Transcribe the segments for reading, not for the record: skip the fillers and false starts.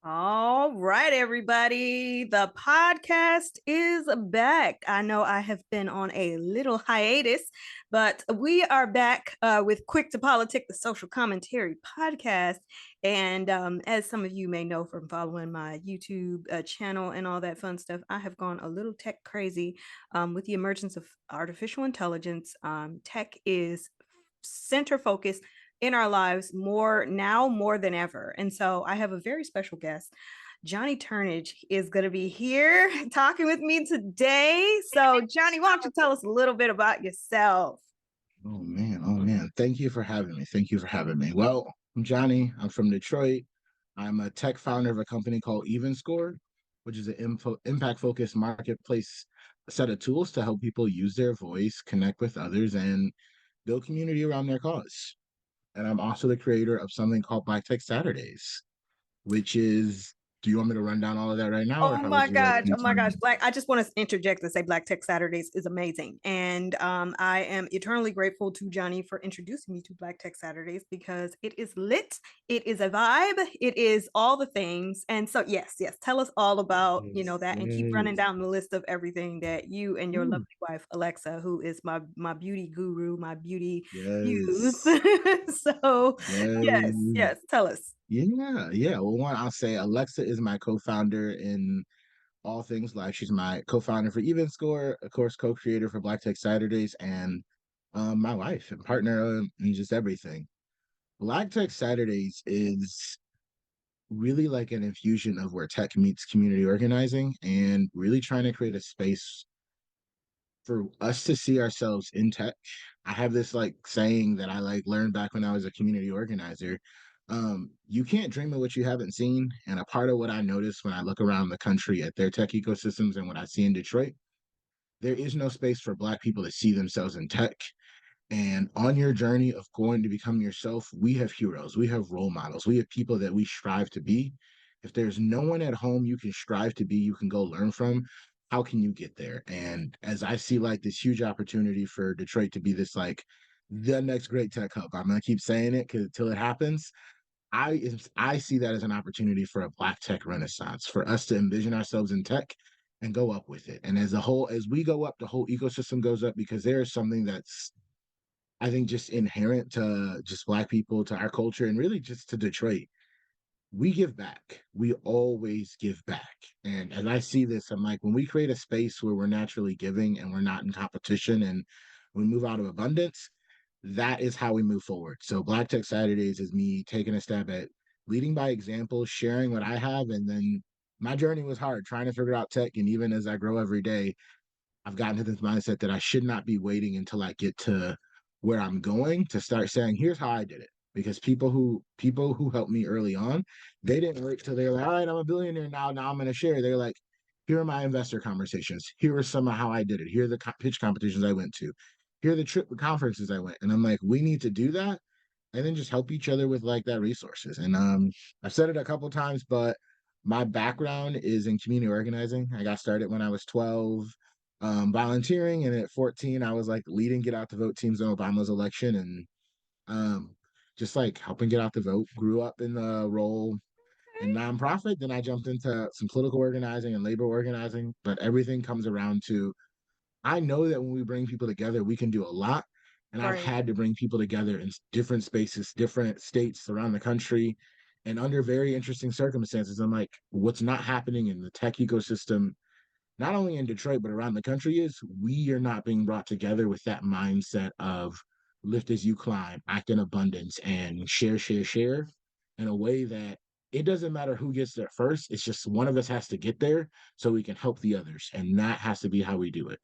All right, everybody. The podcast is back. I know I have been on a little hiatus, but we are back with Quick to Politic, the social commentary podcast. And as some of you may know from following my YouTube channel and all that fun stuff, I have gone a little tech crazy with the emergence of artificial intelligence. Tech is center focused in our lives more than ever. And so I have a very special guest. Johnnie Turnage is going to be here talking with me today. So, Johnnie, why don't you tell us a little bit about yourself? Oh man, oh man. Thank you for having me. Thank you for having me. Well, I'm Johnny. I'm from Detroit. I'm a tech founder of a company called EvenScore, which is an impact focused marketplace set of tools to help people use their voice, connect with others, and build community around their cause. And I'm also the creator of something called Black Tech Saturdays, which is, do you want me to run down all of that right now, or Oh how would my you like gosh. me Oh my to? gosh. I just want to interject and say Black Tech Saturdays is amazing. And I am eternally grateful to Johnnie for introducing me to Black Tech Saturdays because it is lit, it is a vibe, it is all the things. And so yes, tell us all about, Yes, that and keep running yes. down the list of everything that you and your lovely wife Alexa, who is my beauty guru, my beauty muse. Yes. So Yes. yes, tell us. Yeah. Well, one, I'll say Alexa is my co-founder in all things life. She's my co-founder for EvenScore, of course, co-creator for Black Tech Saturdays, and my wife and partner and just everything. Black Tech Saturdays is really like an infusion of where tech meets community organizing and really trying to create a space for us to see ourselves in tech. I have this like saying that I like learned back when I was a community organizer. You can't dream of what you haven't seen. And a part of what I notice when I look around the country at their tech ecosystems and what I see in Detroit, there is no space for Black people to see themselves in tech. And on your journey of going to become yourself, we have heroes, we have role models, we have people that we strive to be. If there's no one at home you can strive to be, you can go learn from, how can you get there? And as I see like this huge opportunity for Detroit to be this like the next great tech hub, I'm gonna keep saying it because till it happens. I see that as an opportunity for a Black tech renaissance, for us to envision ourselves in tech and go up with it. And as a whole, as we go up, the whole ecosystem goes up because there is something that's I think just inherent to just Black people, to our culture, and really just to Detroit. We give back. We always give back. And as I see this, I'm like, when we create a space where we're naturally giving and we're not in competition and we move out of abundance, that is how we move forward. So Black Tech Saturdays is me taking a step at leading by example, sharing what I have. And then my journey was hard trying to figure out tech. And even as I grow every day, I've gotten to this mindset that I should not be waiting until I get to where I'm going to start saying, here's how I did it. Because people who helped me early on, they didn't wait till they're like, all right, I'm a billionaire now. Now I'm going to share. They're like, here are my investor conversations. Here are some of how I did it. Here are the pitch competitions I went to. Here are the trip conferences I went. And I'm like, we need to do that and then just help each other with like that resources. And I've said it a couple times, but my background is in community organizing. I got started when I was 12, volunteering, and at 14, I was like leading get out the vote teams in Obama's election, and just like helping get out the vote. Grew up in the role in nonprofit. Then I jumped into some political organizing and labor organizing. But everything comes around to I know that when we bring people together, we can do a lot. And I've Right. had to bring people together in different spaces, different states around the country, and under very interesting circumstances. I'm like, what's not happening in the tech ecosystem, not only in Detroit, but around the country, is we are not being brought together with that mindset of lift as you climb, act in abundance, and share in a way that it doesn't matter who gets there first. It's just one of us has to get there so we can help the others. And that has to be how we do it.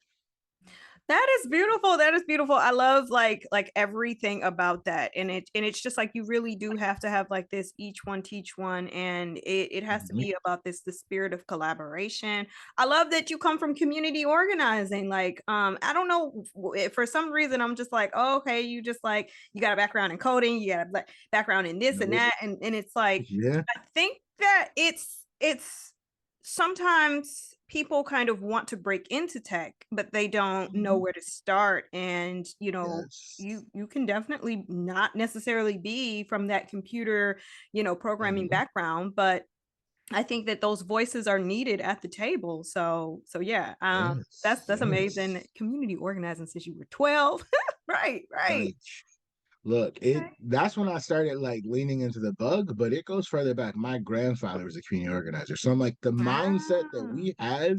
That is beautiful. That is beautiful. I love like everything about that. And it's just like you really do have to have like this each one teach one. And it has to Mhm. be about the spirit of collaboration. I love that you come from community organizing. Like I don't know, for some reason I'm just like, oh, okay, you just like you got a background in coding, you got a background in this and Nope. that. And it's like Yeah. I think that it's sometimes people kind of want to break into tech, but they don't know Mhm. where to start. And Yes. you can definitely not necessarily be from that computer, programming Mhm. background, but I think that those voices are needed at the table. So yeah, Yes, that's amazing. yes. Community organizing since you were 12. Right, right. Like, look, Okay. that's when I started like leaning into the bug, but it goes further back. My grandfather was a community organizer. So I'm like, the mindset that Ah. we have,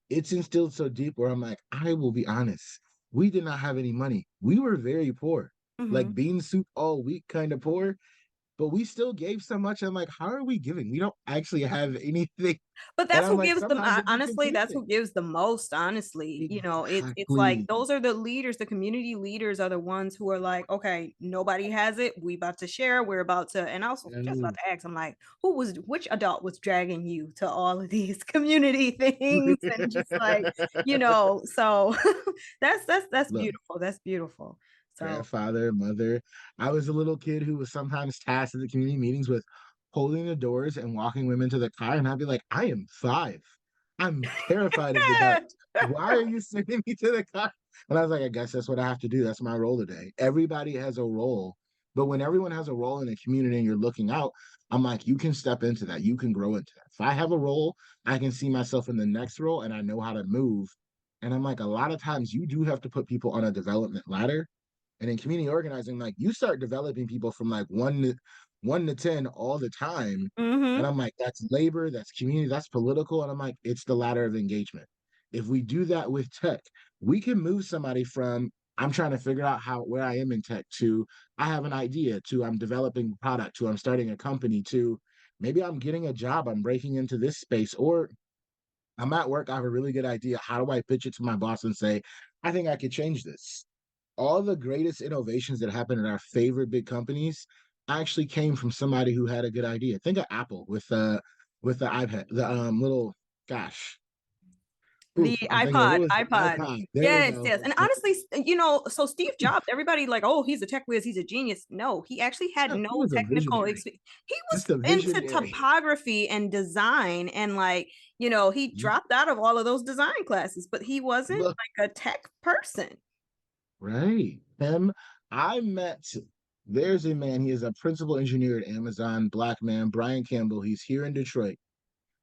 it's instilled so deep where I'm like, I will be honest. We did not have any money. We were very poor. Like Mhm. bean soup all week kind of poor, but we still gave so much. I'm like, how are we giving? We don't actually have anything. But And that's I'm who like, gives them, sometimes it be honestly, that's confusing. who gives the most, honestly. It's like Exactly. those are the leaders, the community leaders are the ones who are like, okay, nobody has it. We about to share. We're about to, and I also just about to ask, I'm like, which adult was dragging you to all of these community things? And just like, so that's Look, beautiful. That's beautiful. So grandfather, mother. I was a little kid who was sometimes tasked at the community meetings with holding the doors and walking women to the car. And I'd be like, I am 5. I'm terrified of the dark. Why are you sending me to the car? And I was like, I guess that's what I have to do. That's my role today. Everybody has a role. But when everyone has a role in a community and you're looking out, I'm like, you can step into that. You can grow into that. If I have a role, I can see myself in the next role and I know how to move. And I'm like, a lot of times you do have to put people on a development ladder, and in community organizing, like you start developing people from like one to 10 all the time. And mhm. I'm like, that's labor, that's community, that's political. And I'm like, it's the ladder of engagement. If we do that with tech, we can move somebody from I'm trying to figure out how where I am in tech to I have an idea to I'm developing a product to I'm starting a company to maybe I'm getting a job, I'm breaking into this space, or I'm at work, I have a really good idea. How do I pitch it to my boss and say, I think I could change this? All the greatest innovations that happen in our favorite big companies actually came from somebody who had a good idea. Think of Apple with the iPad, the little gosh. The Oof, I'm thinking of what was the iPod. iPod? There we Yes, go. yes. And honestly, so Steve Jobs, everybody like, oh, he's a tech whiz, he's a genius. No, he actually had No, no he was a technical visionary. experience. He Just a was into visionary. topography and design, and like, he You dropped out of all of those design classes, but he wasn't look like a tech person. right. Him, I met there's a man, he is a principal engineer at Amazon, black man, Brian Campbell. He's here in Detroit.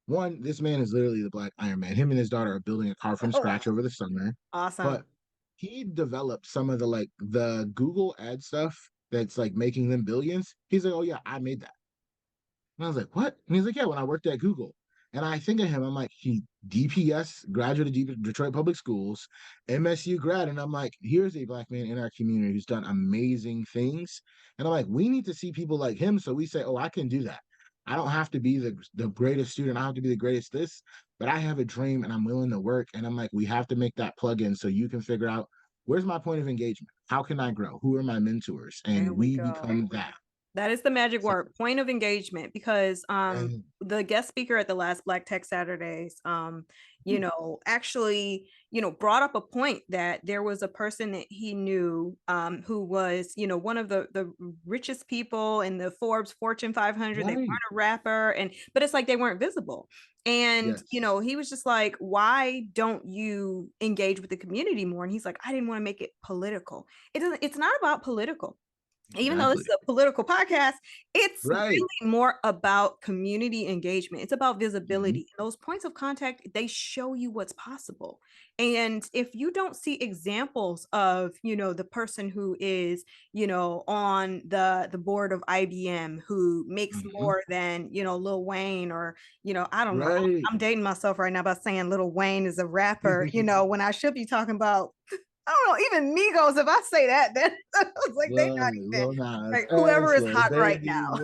One, this man is literally the Black Iron Man. Him and his daughter are building a car from Oh, scratch over the summer. awesome. But he developed some of the like the Google ad stuff that's like making them billions. He's like, oh yeah, I made that. And I was like, what? And he's like, yeah, when I worked at Google. And I think of him, I'm like, he DPS, graduate of Detroit Public Schools, MSU grad. And I'm like, here's a black man in our community who's done amazing things. And I'm like, we need to see people like him. So we say, oh, I can do that. I don't have to be the greatest student. I don't have to be the greatest this, but I have a dream and I'm willing to work. And I'm like, we have to make that plug in so you can figure out where's my point of engagement? How can I grow? Who are my mentors? There And we we go. become that. That is the magic So, word, point of engagement, because and the guest speaker at the last Black Tech Saturdays, actually, brought up a point that there was a person that he knew who was, one of the richest people in the Forbes Fortune 500. They right. weren't a rapper, but it's like they weren't visible. And Yes. he was just like, why don't you engage with the community more? And he's like, I didn't want to make it political. It's not about political, even though this Exactly. is a political podcast. It's Right. really more about community engagement. It's about Mhm. visibility. Those points of contact, they show you what's possible. And if you don't see examples of, the person who is, on the board of IBM who makes Mhm. more than, Lil Wayne, or, I don't know. Right. I'm dating myself right now by saying Lil Wayne is a rapper, when I should be talking about, I don't know, even Migos. If I say that, then it's like they Look, not even Lil Nas like whoever X, is Lil hot right Baby. now.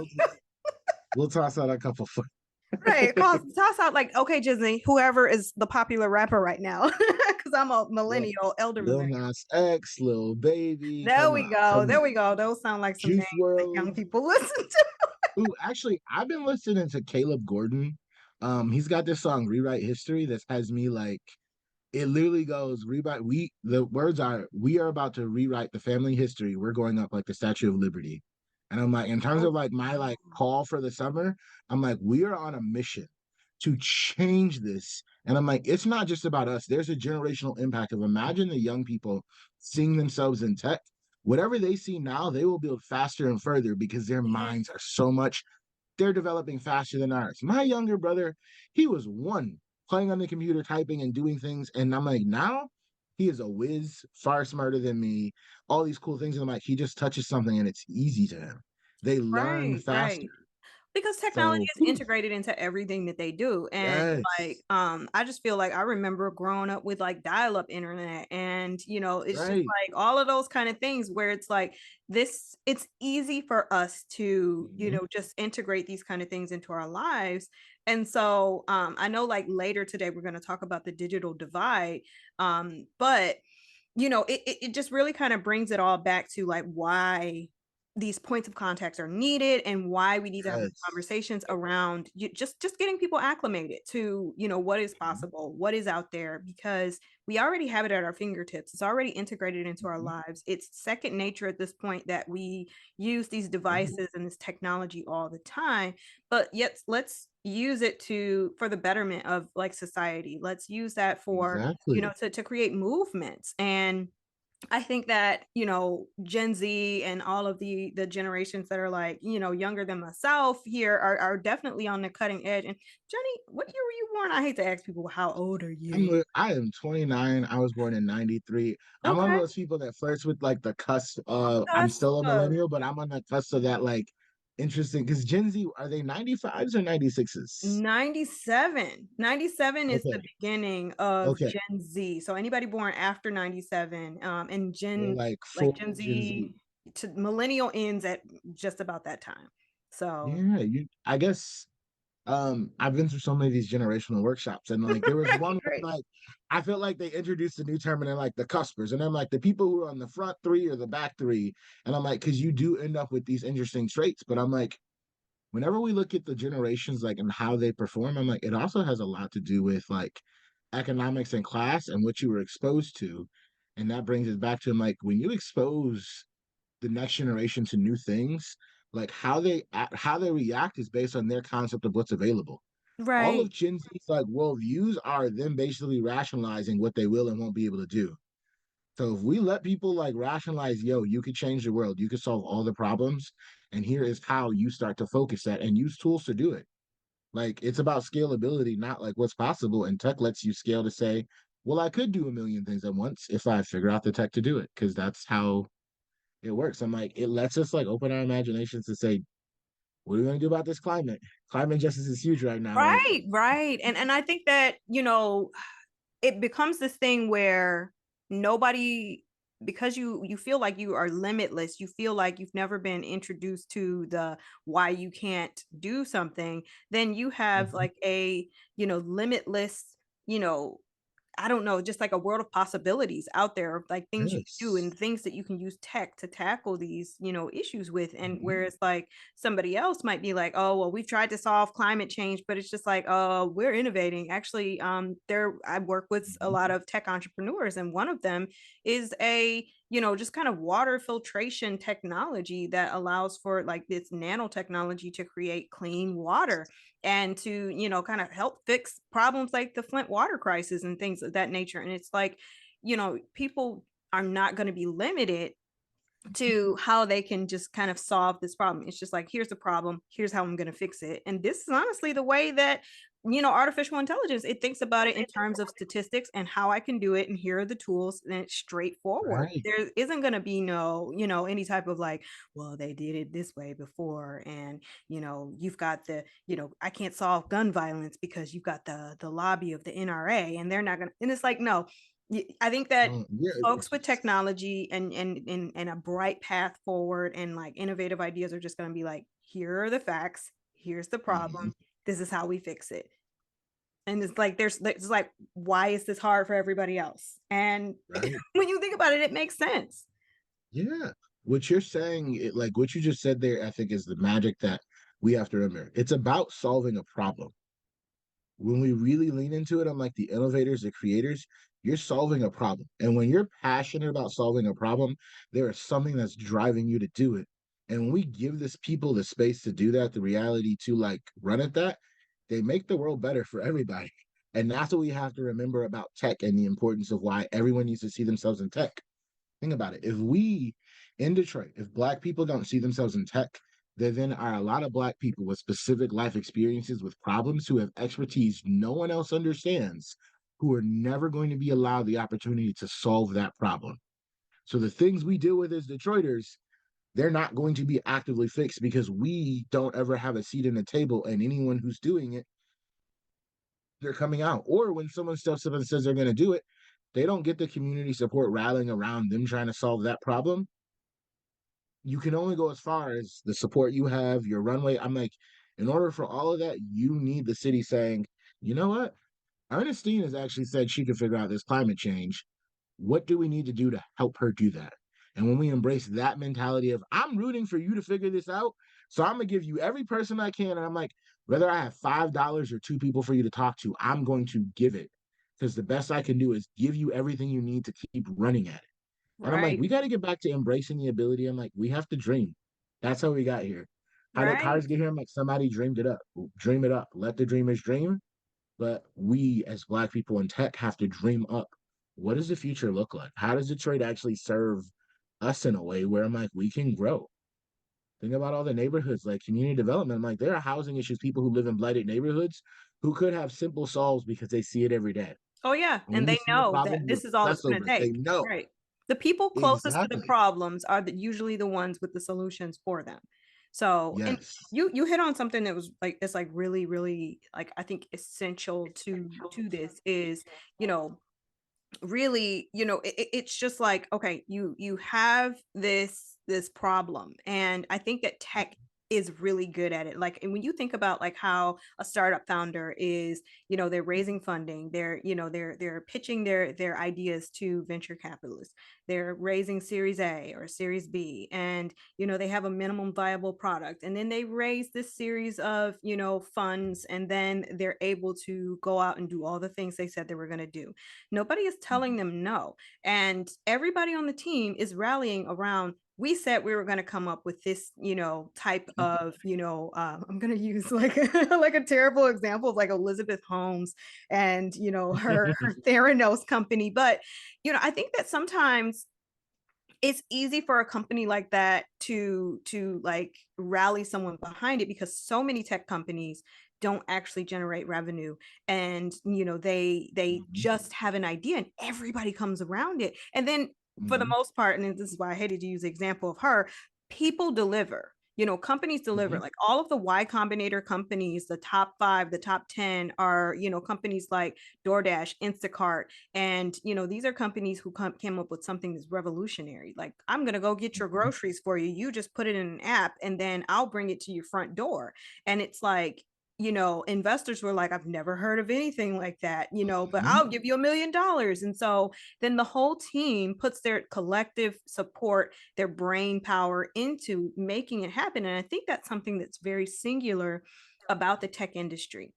We'll toss out a couple for Right. Toss out like, okay, Disney, whoever is the popular rapper right now. Because I'm a look. millennial, elder Lil millennial. Nas X, Lil Baby. There Come we on, go. come There on. we go. Those sound like some names Juice that World. young people listen to. Ooh, actually, I've been listening to Caleb Gordon. He's got this song "Rewrite History" that has me like it literally goes rewrite. The words are we are about to rewrite the family history. We're going up like the Statue of Liberty. And I'm like, in terms Oh, of like my like call for the summer, I'm like, we are on a mission to change this. And I'm like, it's not just about us. There's a generational impact of imagine the young people seeing themselves in tech. Whatever they see now, they will build faster and further because their yes. minds are so much. they're developing faster than ours. My younger brother, he was one playing on the computer, typing and doing things. And I'm like, now he is a whiz, far smarter than me, all these cool things. And I'm like, he just touches something and it's easy to him. They learn Right, faster. right. Because technology So, is integrated into everything that they do. And like yes, I just feel like I remember growing up with like dial-up internet, and it's just right. like all of those kind of things where it's like it's easy for us to Mhm. just integrate these kind of things into our lives. And so I know like later today we're going to talk about the digital divide, but it just really kind of brings it all back to like why these points of contacts are needed and why we need to have these Yes. conversations around just getting people acclimated to what is Mhm. possible, what is out there, because we already have it at our fingertips. It's already integrated into our Mhm. lives. It's second nature at this point that we use these Right. devices and this technology all the time. But yet let's use it for the betterment of like society. Let's use that for Exactly. to create movements. And I think that, Gen Z and all of the generations that are like, younger than myself here are definitely on the cutting edge. And Johnny, what year were you born? I hate to ask people how old are you? I am 29. I was born in 93. I'm one of Okay. those people that flirts with like the cusp. I'm Cusp still a of millennial, but I'm on the cusp of that like interesting because Gen Z, are they 95s or 96s? 97. 97 is the Okay. beginning of Okay. Gen Z. So anybody born after 97, and We're Gen like like full Gen Gen Z. Z to millennial ends at just about that time. So Yeah, I guess I've been through so many of these generational workshops, and like there was one right, where right. like I felt like they introduced a new term and they're like the cuspers, and I'm like the people who are on the front three or the back three, and I'm like, because you do end up with these interesting traits, but I'm like, whenever we look at the generations like and how they perform, I'm like, it also has a lot to do with like economics and class and what you were exposed to. And that brings us back to like when you expose the next generation to new things, like how they react is based on their concept of what's available. All of Right. Gen Z's like worldviews are them basically rationalizing what they will and won't be able to do. So if we let people like rationalize, yo, you could change the world, you could solve all the problems, and here is how you start to focus that and use tools to do it. Like it's about scalability, not like what's possible. And tech lets you scale to say, well, I could do a million things at once if I figure out the tech to do it, because that's how it works. I'm like, it lets us like open our imaginations to say, what are we going to do about this climate? Climate justice is huge right now. Like, Right, right. And I think that, it becomes this thing where nobody, because you feel like you are limitless, you feel like you've never been introduced to the why you can't do something, then you have mhm, like a, limitless, you know, I don't know, just like a world of possibilities out there of like things you can do yes. and things that you can use tech to tackle these, issues with. And Mhm, whereas like somebody else might be like, oh, well, we've tried to solve climate change, but it's just like, we're innovating. Actually, I work with a mhm, lot of tech entrepreneurs, and one of them is a, just kind of water filtration technology that allows for like this nanotechnology to create clean water and to kind of help fix problems like the Flint water crisis and things of that nature. And it's like, people are not going to be limited to how they can just kind of solve this problem. It's just like, here's the problem, here's how I'm going to fix it. And this is honestly the way that artificial intelligence, it thinks about it in terms of statistics and how I can do it, and here are the tools, and it's straightforward. right. There isn't going to be no any type of like, well, they did it this way before, and you've got the I can't solve gun violence because you've got the lobby of the NRA, and they're not going to. And it's like, no, I think that Yeah, folks with technology and a bright path forward and like innovative ideas are just going to be like, here are the facts, here's the mhm, problem, this is how we fix it. And it's like it's like, why is this hard for everybody else? And right. when you think about it, it makes sense. Yeah. What you're saying, like what you just said there, I think is the magic that we have to remember. It's about solving a problem. When we really lean into it, I'm like the innovators, the creators, you're solving a problem. And when you're passionate about solving a problem, there is something that's driving you to do it. And when we give this people the space to do that, the reality to like run at that, they make the world better for everybody. And that's what we have to remember about tech and the importance of why everyone needs to see themselves in tech. Think about it. If we in Detroit, if Black people don't see themselves in tech, there then are a lot of Black people with specific life experiences with problems who have expertise no one else understands, who are never going to be allowed the opportunity to solve that problem. So the things we deal with as Detroiters, they're not going to be actively fixed because we don't ever have a seat in the table, and anyone who's doing it, they're coming out. Or when someone steps up and says they're going to do it, they don't get the community support rallying around them trying to solve that problem. You can only go as far as the support you have, your runway. I'm like, in order for all of that, you need the city saying, you know what? Ernestine has actually said she can figure out this climate change. What do we need to do to help her do that? And when we embrace that mentality of, I'm rooting for you to figure this out, so I'm going to give you every person I can. And I'm like, whether I have $5 or two people for you to talk to, I'm going to give it. Because the best I can do is give you everything you need to keep running at it. And I'm like, Right. we got to get back to embracing the ability. I'm like, we have to dream. That's how we got here. How did Right. cars get here? I'm like, somebody dreamed it up. Dream it up. Let the dreamers dream. But we as Black people in tech have to dream up. What does the future look like? How does Detroit actually serve us in a way where I'm like, we can grow? Think about all the neighborhoods, like community development. I'm like, there are housing issues, people who live in blighted neighborhoods who could have simple solves because they see it every day. Oh yeah, And and when you they see a know problem, that you this is all it's obsess going to over it. They take. know Right. The people closest to the exactly. problems are usually the ones with the solutions for them. So, and Yes. you hit on something that was like it's like really really like I think essential to this is, you know, really, you know, it's just like, okay, you have this problem, and I think that tech is really good at it. Like, and when you think about like how a startup founder is, you know, they're raising funding, they're, you know, they're pitching their ideas to venture capitalists, they're raising series A or series B, and you know they have a minimum viable product, and then they raise this series of, you know, funds, and then they're able to go out and do all the things they said they were going to do. Nobody is telling them no. And everybody on the team is rallying around. We said we were going to come up with this, you know, type of, you know, I'm going to use like like a terrible example of like Elizabeth Holmes and, you know, her Theranos company. But, you know, I think that sometimes it's easy for a company like that to like rally someone behind it because so many tech companies don't actually generate revenue, and you know they Mhm. just have an idea and everybody comes around it, and then for the Mhm. most part, and this is why I hated to use the example of her, people deliver. You know, companies deliver. Mhm. Like all of the Y Combinator companies, the top 5, the top 10 are, you know, companies like DoorDash, Instacart, and, you know, these are companies who came up with something that's revolutionary. Like, I'm going to go get your Mhm. groceries for you. You just put it in an app and then I'll bring it to your front door. And it's like, you know, investors were like, I've never heard of anything like that, you know, but Mhm. I'll give you $1 million. And so then the whole team puts their collective support, their brain power into making it happen. And I think that's something that's very singular about the tech industry.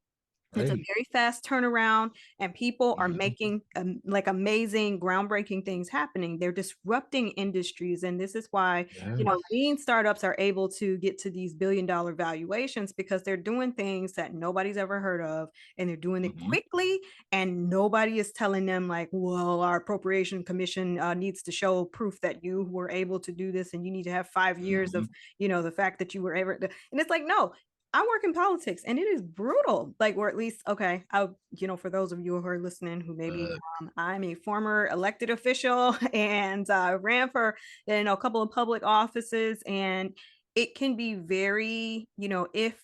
It's a Right. very fast turnaround, and people are Mhm. making like amazing, groundbreaking things happening. They're disrupting industries, and this is why, you know, Yes. lean startups are able to get to these billion-dollar valuations because they're doing things that nobody's ever heard of, and they're doing it Mhm. quickly, and nobody is telling them like, well, our appropriation commission needs to show proof that you were able to do this, and you need to have 5 years of, Mhm. you know, the fact that you were ever. And it's like, no, I work in politics and it is brutal. Like, or at least, okay, you know, for those of you who are listening who maybe Uh, I'm a former elected official and ran for, you know, a couple of public offices, and it can be very, you know, if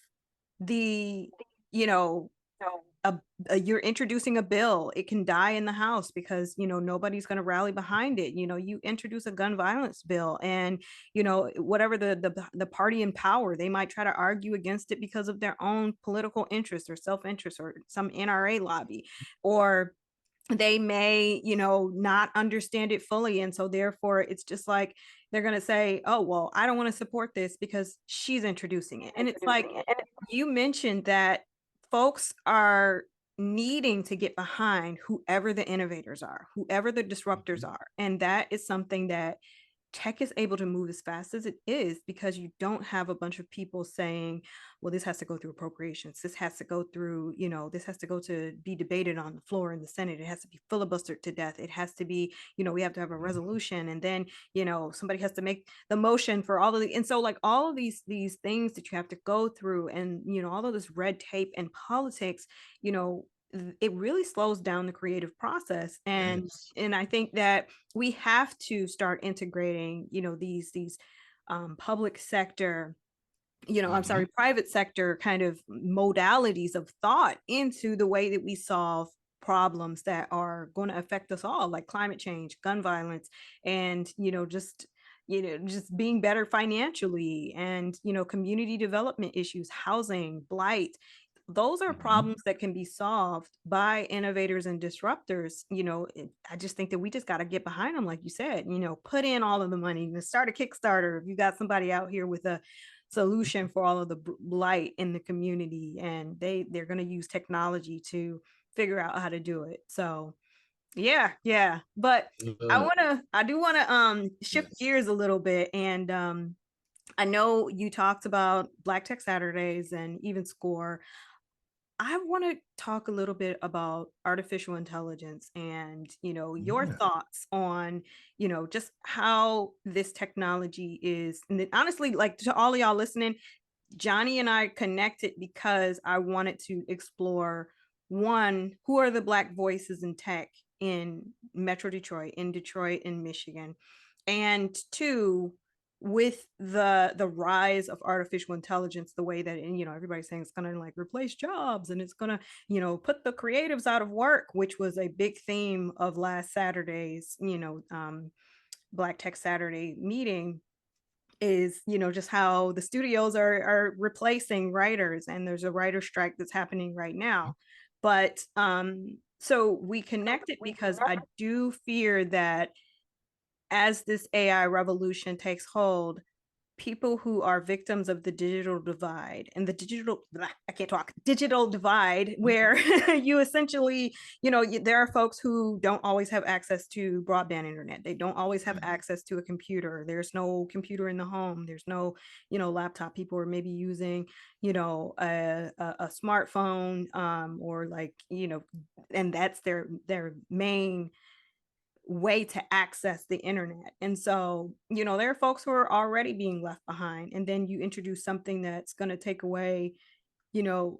the, you know, you're introducing a bill, it can die in the house because, you know, nobody's going to rally behind it. You know, you introduce a gun violence bill, and you know, whatever the party in power, they might try to argue against it because of their own political interest or self-interest or some NRA lobby, or they may, you know, not understand it fully, and so therefore it's just like they're going to say, oh well, I don't want to support this because she's introducing it. And it's like, you mentioned that folks are needing to get behind whoever the innovators are, whoever the disruptors mhm. are. And that is something that tech is able to move as fast as it is because you don't have a bunch of people saying, well, this has to go through appropriations, this has to go through, this has to go to be debated on the floor in the Senate, it has to be filibustered to death, it has to be, we have to have a resolution, and then somebody has to make the motion for all of the, and so like all of these things that you have to go through, and all of this red tape and politics, it really slows down the creative process. and Yes. and I think that we have to start integrating these public sector, I'm Mhm. sorry, private sector kind of modalities of thought into the way that we solve problems that are going to affect us all, like climate change, gun violence, and just being better financially, and community development issues, housing, blight. Those are Mhm. problems that can be solved by innovators and disruptors. I just think that we just got to get behind them, like you said, put in all of the money, start a Kickstarter if you got somebody out here with a solution for all of the blight in the community, and they're going to use technology to figure out how to do it. So yeah, but Look, I do want to shift yes. gears a little bit, and I know you talked about Black Tech Saturdays and EvenScore. I want to talk a little bit about artificial intelligence, and your Yeah. thoughts on just how this technology is. And honestly, like, to all of y'all listening, Johnnie and I connected because I wanted to explore, one, who are the Black voices in tech in Metro Detroit, in Detroit, in Michigan, and two, with the rise of artificial intelligence, the way that, and everybody's saying it's going to like replace jobs, and it's going to put the creatives out of work, which was a big theme of last Saturday's Black Tech Saturday meeting, is just how the studios are replacing writers, and there's a writer strike that's happening right now. But so we connected because I do fear that as this AI revolution takes hold, people who are victims of the digital divide, and the I can't talk, digital divide, where you essentially, there are folks who don't always have access to broadband internet, they don't always have access to a computer, there's no computer in the home, there's no laptop, people are maybe using a smartphone, or like and that's their main way to access the internet. And so, there are folks who are already being left behind. And then you introduce something that's going to take away,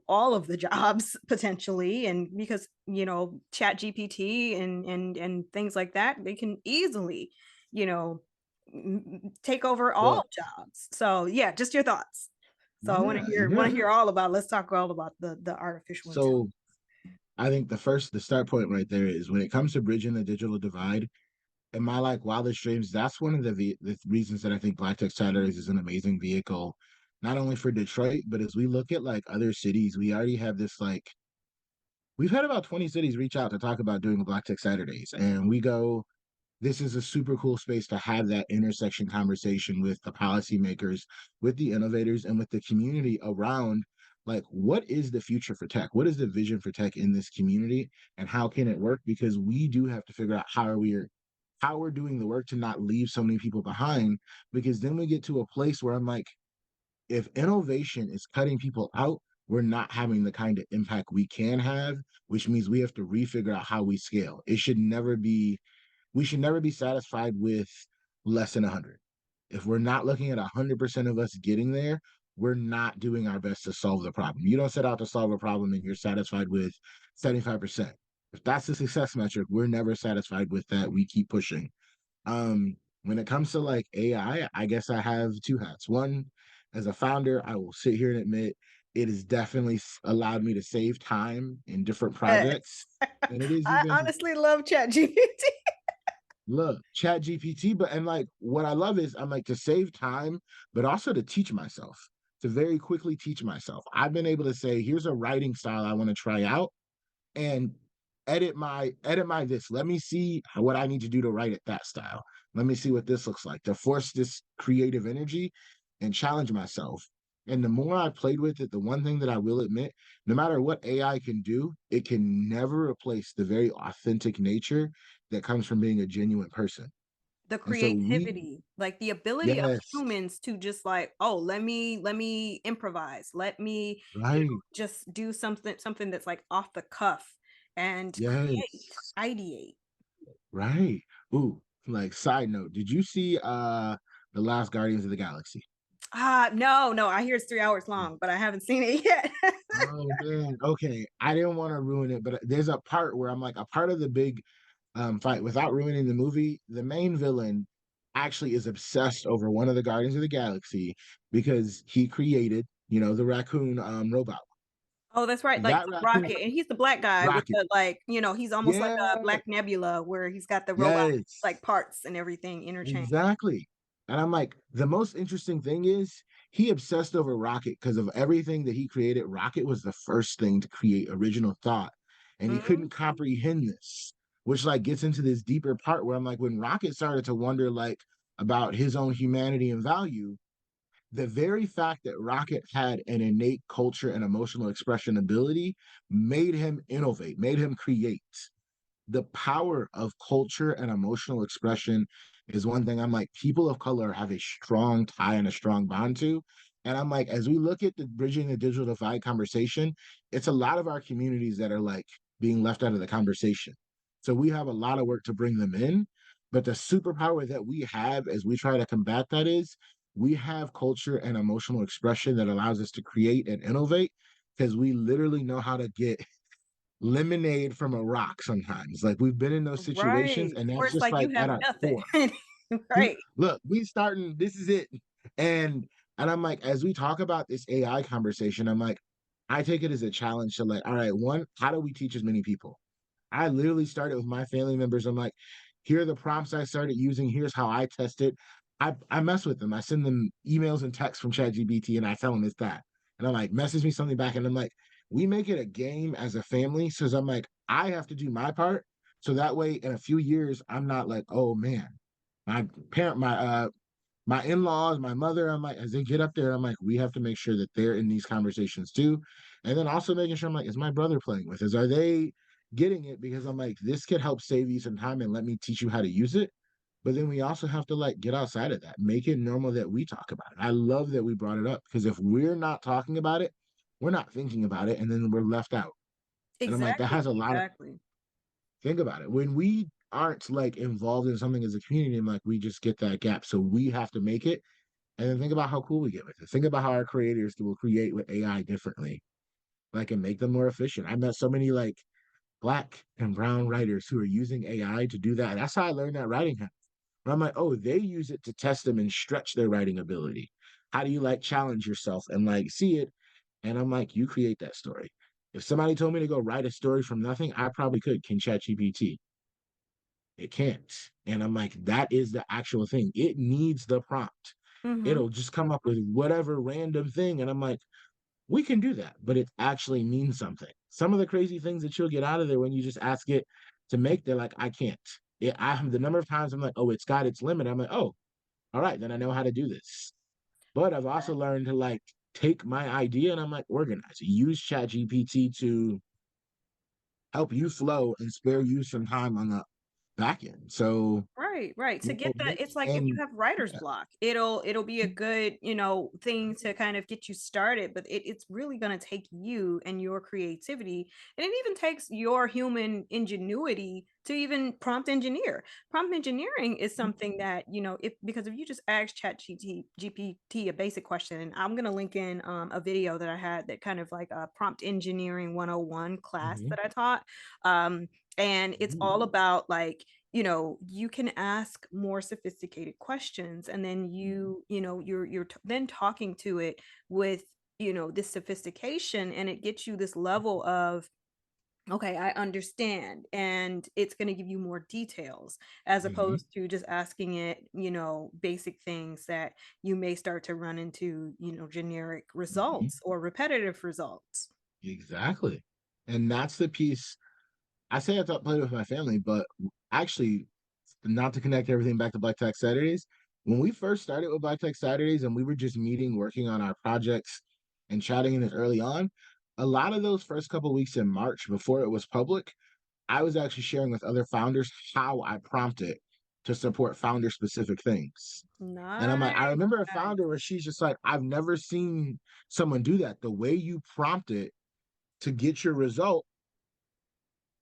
all of the jobs potentially. And because, Chat GPT and things like that, they can easily, you know, take over all Look, jobs. So yeah, just your thoughts. So I want to yeah, hear all about, let's talk all about the artificial intelligence. so I think the start point right there is when it comes to bridging the digital divide, in my like wildest dreams, that's one of the reasons that I think Black Tech Saturdays is an amazing vehicle, not only for Detroit, but as we look at like other cities, we already have this like we've had about 20 cities reach out to talk about doing Black Tech Saturdays, and we go, this is a super cool space to have that intersection conversation with the policymakers, with the innovators, and with the community around like what is the future for tech? What is the vision for tech in this community, and how can it work? Because we do have to figure out how we're doing the work to not leave so many people behind. Because then we get to a place where I'm like, if innovation is cutting people out, we're not having the kind of impact we can have, which means we have to refigure out how we scale. We should never be satisfied with less than 100. If we're not looking at 100% of us getting there, we're not doing our best to solve the problem. You don't set out to solve a problem and you're satisfied with 75%. If that's the success metric, we're never satisfied with that. We keep pushing. When it comes to like AI, I guess I have two hats. One, as a founder, I will sit here and admit it has definitely allowed me to save time in different Yes. projects. And it is I even honestly love Chat GPT. look, Chat GPT, but and like what I love is I'm like to save time, but also to teach myself, to very quickly teach myself. I've been able to say, here's a writing style I want to try out and edit my this. Let me see what I need to do to write it that style. Let me see what this looks like to force this creative energy and challenge myself. And the more I played with it, the one thing that I will admit, no matter what AI can do, it can never replace the very authentic nature that comes from being a genuine person. The And so creativity, like the ability of yes, humans to just like, oh, let me improvise. Let me, right, just do something that's like off the cuff and create, yes, ideate. right. Ooh, like side note, did you see the last Guardians of the Galaxy? No, no, I hear it's 3 hours long, but I haven't seen it yet. Oh man, okay. I didn't want to ruin it, but there's a part where I'm like a part of the big fight without ruining the movie. The main villain actually is obsessed over one of the Guardians of the Galaxy because he created, the raccoon robot. Oh, that's right, like That raccoon Rocket, and he's the black guy with rocket. the like, he's almost like a Yeah, Black Nebula where he's got the robot yes. like parts and everything interchanged. Exactly. And I'm like, the most interesting thing is he obsessed over Rocket because of everything that he created. Rocket was the first thing to create original thought. And he couldn't Mhm. comprehend this, which like gets into this deeper part where I'm like, when Rocket started to wonder like about his own humanity and value, the very fact that Rocket had an innate culture and emotional expression ability made him innovate, made him create. The power of culture and emotional expression is one thing I'm like, people of color have a strong tie and a strong bond to. And I'm like, as we look at the bridging the digital divide conversation, it's a lot of our communities that are like being left out of the conversation. So we have a lot of work to bring them in. But the superpower that we have as we try to combat that is we have culture and emotional expression that allows us to create and innovate because we literally know how to get lemonade from a rock sometimes. Like we've been in those situations, Right. and Or that's it's just like you like have at our nothing. core. Right. Look, we starting, this is it. And I'm like, as we talk about this AI conversation, I'm like, I take it as a challenge to like, all right, one, how do we teach as many people? I literally started with my family members. I'm like, here are the prompts I started using. Here's how I test it. I mess with them. I send them emails and texts from ChatGPT and I tell them it's that. And I'm like, message me something back. And I'm like, we make it a game as a family. So I'm like, I have to do my part. So that way in a few years, I'm not like, oh man, my parent, my in-laws, my mother, I'm like, as they get up there, I'm like, we have to make sure that they're in these conversations too. And then also making sure I'm like, is my brother playing with? Are they getting it? Because I'm like, this could help save you some time and let me teach you how to use it. But then we also have to like get outside of that, make it normal that we talk about it. I love that we brought it up because if we're not talking about it, we're not thinking about it, and then we're left out. And I'm like, that Exactly. has a lot of Exactly. think about it. When we aren't like involved in something as a community, I'm like, we just get that gap. So we have to make it and then think about how cool we get with it. Think about how our creators will create with AI differently, like and make them more efficient. I met so many like black and brown writers who are using AI to do that. That's how I learned that writing happens. And I'm like, oh, they use it to test them and stretch their writing ability. How do you like challenge yourself and like see it? And I'm like, you create that story. If somebody told me to go write a story from nothing, I probably could. Can ChatGPT? It can't. And I'm like, that is the actual thing. It needs the prompt. Hmm. It'll just come up with whatever random thing. And I'm like, we can do that, but it actually means something. Some of the crazy things that you'll get out of there when you just ask it to make, they're like, I can't. I have the number of times I'm like, oh, it's got its limit. I'm like, oh, all right, then I know how to do this. But I've also learned to like take my idea and I'm like, organize it. Use ChatGPT to help you flow and spare you some time on the back end. So, Right, right. To get the it's like if you and have writer's yeah, block, it'll be a good, thing to kind of get you started, but it's really going to take you and your creativity, and it even takes your human ingenuity to even prompt engineer. Prompt engineering is something that, if because if you just ask GPT a basic question, and I'm going to link in a video that I had that kind of like a prompt engineering 101 class mhm, that I taught. Um, and it's mhm, all about like you can ask more sophisticated questions, and then then talking to it with this sophistication, and it gets you this level of, okay, I understand, and it's going to give you more details as mhm, opposed to just asking it basic things that you may start to run into generic mhm. results or repetitive results. Exactly. And that's the piece I say I thought play with my family, but actually, not to connect everything back to Black Tech Saturdays. When we first started with Black Tech Saturdays and we were just meeting, working on our projects and chatting in it early on, a lot of those first couple weeks in March before it was public, I was actually sharing with other founders how I prompted to support founder specific things. And I'm like, I Nice. remember a founder where she's just like, I've never seen someone do that. The way you prompt it to get your result.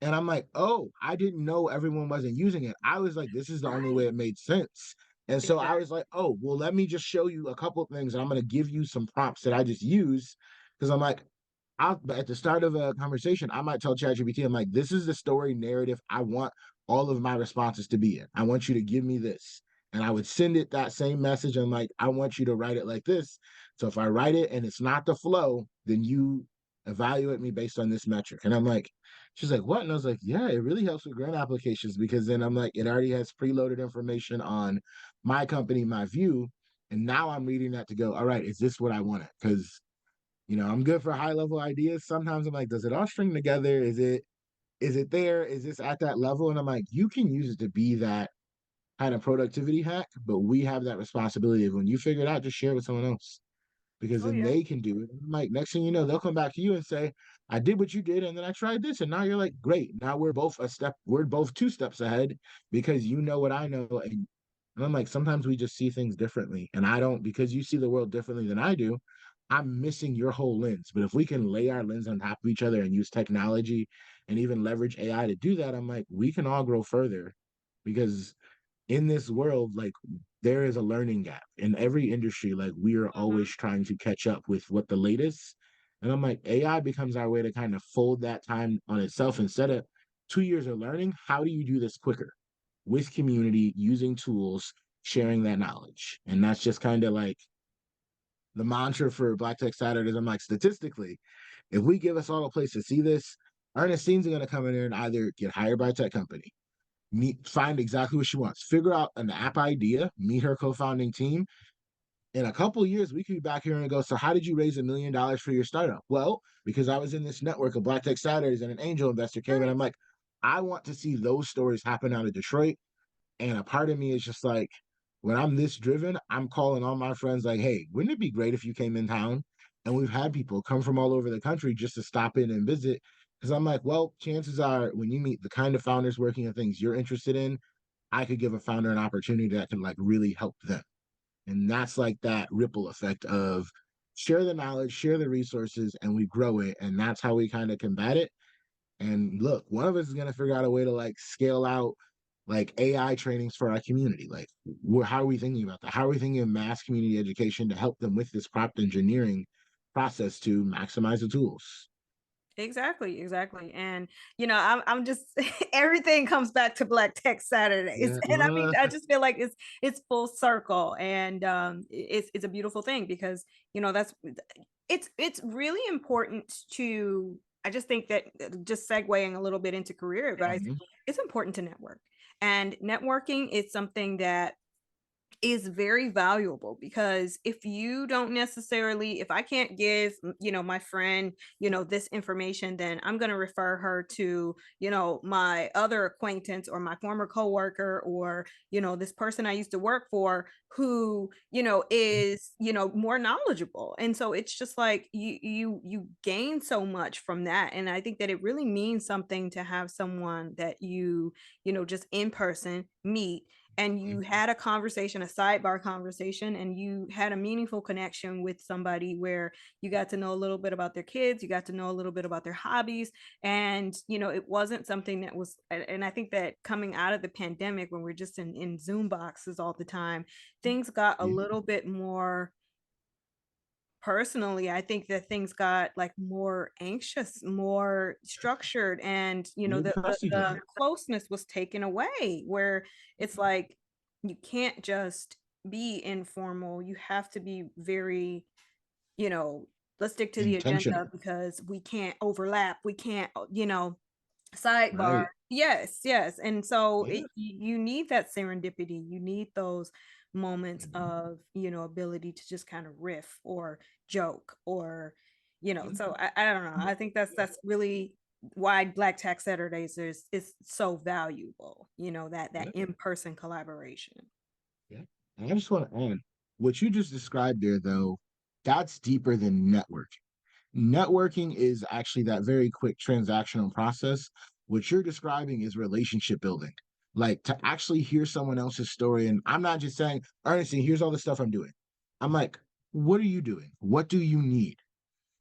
And I'm like, oh, I didn't know everyone wasn't using it. I was like, this is the only way Right. it made sense. And so I was Exactly. like, oh, well, let me just show you a couple of things. And I'm going to give you some prompts that I just use. Because I'm like, at the start of a conversation, I might tell ChatGPT, I'm like, this is the story narrative I want all of my responses to be in. I want you to give me this. And I would send it that same message. I'm like, I want you to write it like this. So if I write it and it's not the flow, then you evaluate me based on this metric. And I'm like, she's like, what? And I was like, yeah, it really helps with grant applications because then I'm like, it already has preloaded information on my company, my view. And now I'm reading that to go, all right, is this what I wanted? Because I'm good for high level ideas. Sometimes I'm like, does it all string together? Is it there? Is this at that level? And I'm like, you can use it to be that kind of productivity hack, but we have that responsibility of when you figure it out, just share it with someone else because Oh then yeah. they can do it. And I'm like, next thing you know, they'll come back to you and say, I did what you did, and then I tried this. And now you're like, great. Now we're both 2 steps ahead because you know what I know. And I'm like, sometimes we just see things differently. And I don't, because you see the world differently than I do, I'm missing your whole lens. But if we can lay our lens on top of each other and use technology and even leverage AI to do that, I'm like, we can all grow further because in this world, like there is a learning gap in every industry. Like we are always Hmm. trying to catch up with what the latest. And I'm like, AI becomes our way to kind of fold that time on itself instead of 2 years of learning. How do you do this quicker with community, using tools, sharing that knowledge? And that's just kind of like the mantra for Black Tech Saturdays. I'm like, statistically, if we give us all a place to see this, Ernestine's going to come in there and either get hired by a tech company, find exactly what she wants, figure out an app idea, meet her co-founding team. In a couple of years, we could be back here and go, so how did you raise $1 million for your startup? Well, because I was in this network of Black Tech Saturdays and an angel investor came and I'm Nice. like, I want to see those stories happen out of Detroit. And a part of me is just like, when I'm this driven, I'm calling all my friends like, hey, wouldn't it be great if you came in town? And we've had people come from all over the country just to stop in and visit. Because I'm like, well, chances are when you meet the kind of founders working on things you're interested in, I could give a founder an opportunity that can like really help them. And that's like that ripple effect of share the knowledge, share the resources, and we grow it. And that's how we kind of combat it. And look, one of us is going to figure out a way to like scale out like AI trainings for our community. Like, how are we thinking about that? How are we thinking of mass community education to help them with this prompt engineering process to maximize the tools? Exactly, exactly. And I'm just everything comes back to Black Tech Saturdays. Yeah. And I mean, I just feel like it's full circle and it's a beautiful thing because that's it's really important to I just think that just segueing a little bit into career advice, Mhm. it's important to network. And networking is something that is very valuable because if you don't necessarily if I can't give my friend this information, then I'm going to refer her to my other acquaintance or my former coworker or this person I used to work for who is more knowledgeable. And so it's just like you gain so much from that. And I think that it really means something to have someone that just in person meet and you had a conversation, a sidebar conversation, and you had a meaningful connection with somebody where you got to know a little bit about their kids, you got to know a little bit about their hobbies. And, it wasn't something that was, and I think that coming out of the pandemic, when we're just in Zoom boxes all the time, things got a Yeah. little bit more personally. I think that things got like more anxious, more structured, and Maybe custody. the closeness was taken away where it's like you can't just be informal, you have to be very you know let's stick to the Intentional. agenda because we can't overlap, we can't sidebar. Right. Yes, yes. And so Yeah. you need that serendipity, you need those moments of ability to just kind of riff or joke or so I don't know, I think that's really why Black Tech Saturdays is so valuable, that Yeah. in-person collaboration. Yeah. And I just want to add what you just described there, though, that's deeper than networking. Networking is actually that very quick transactional process. What you're describing is relationship building. like to actually hear someone else's story. And I'm not just saying, Ernestine, here's all the stuff I'm doing. I'm like, what are you doing? What do you need?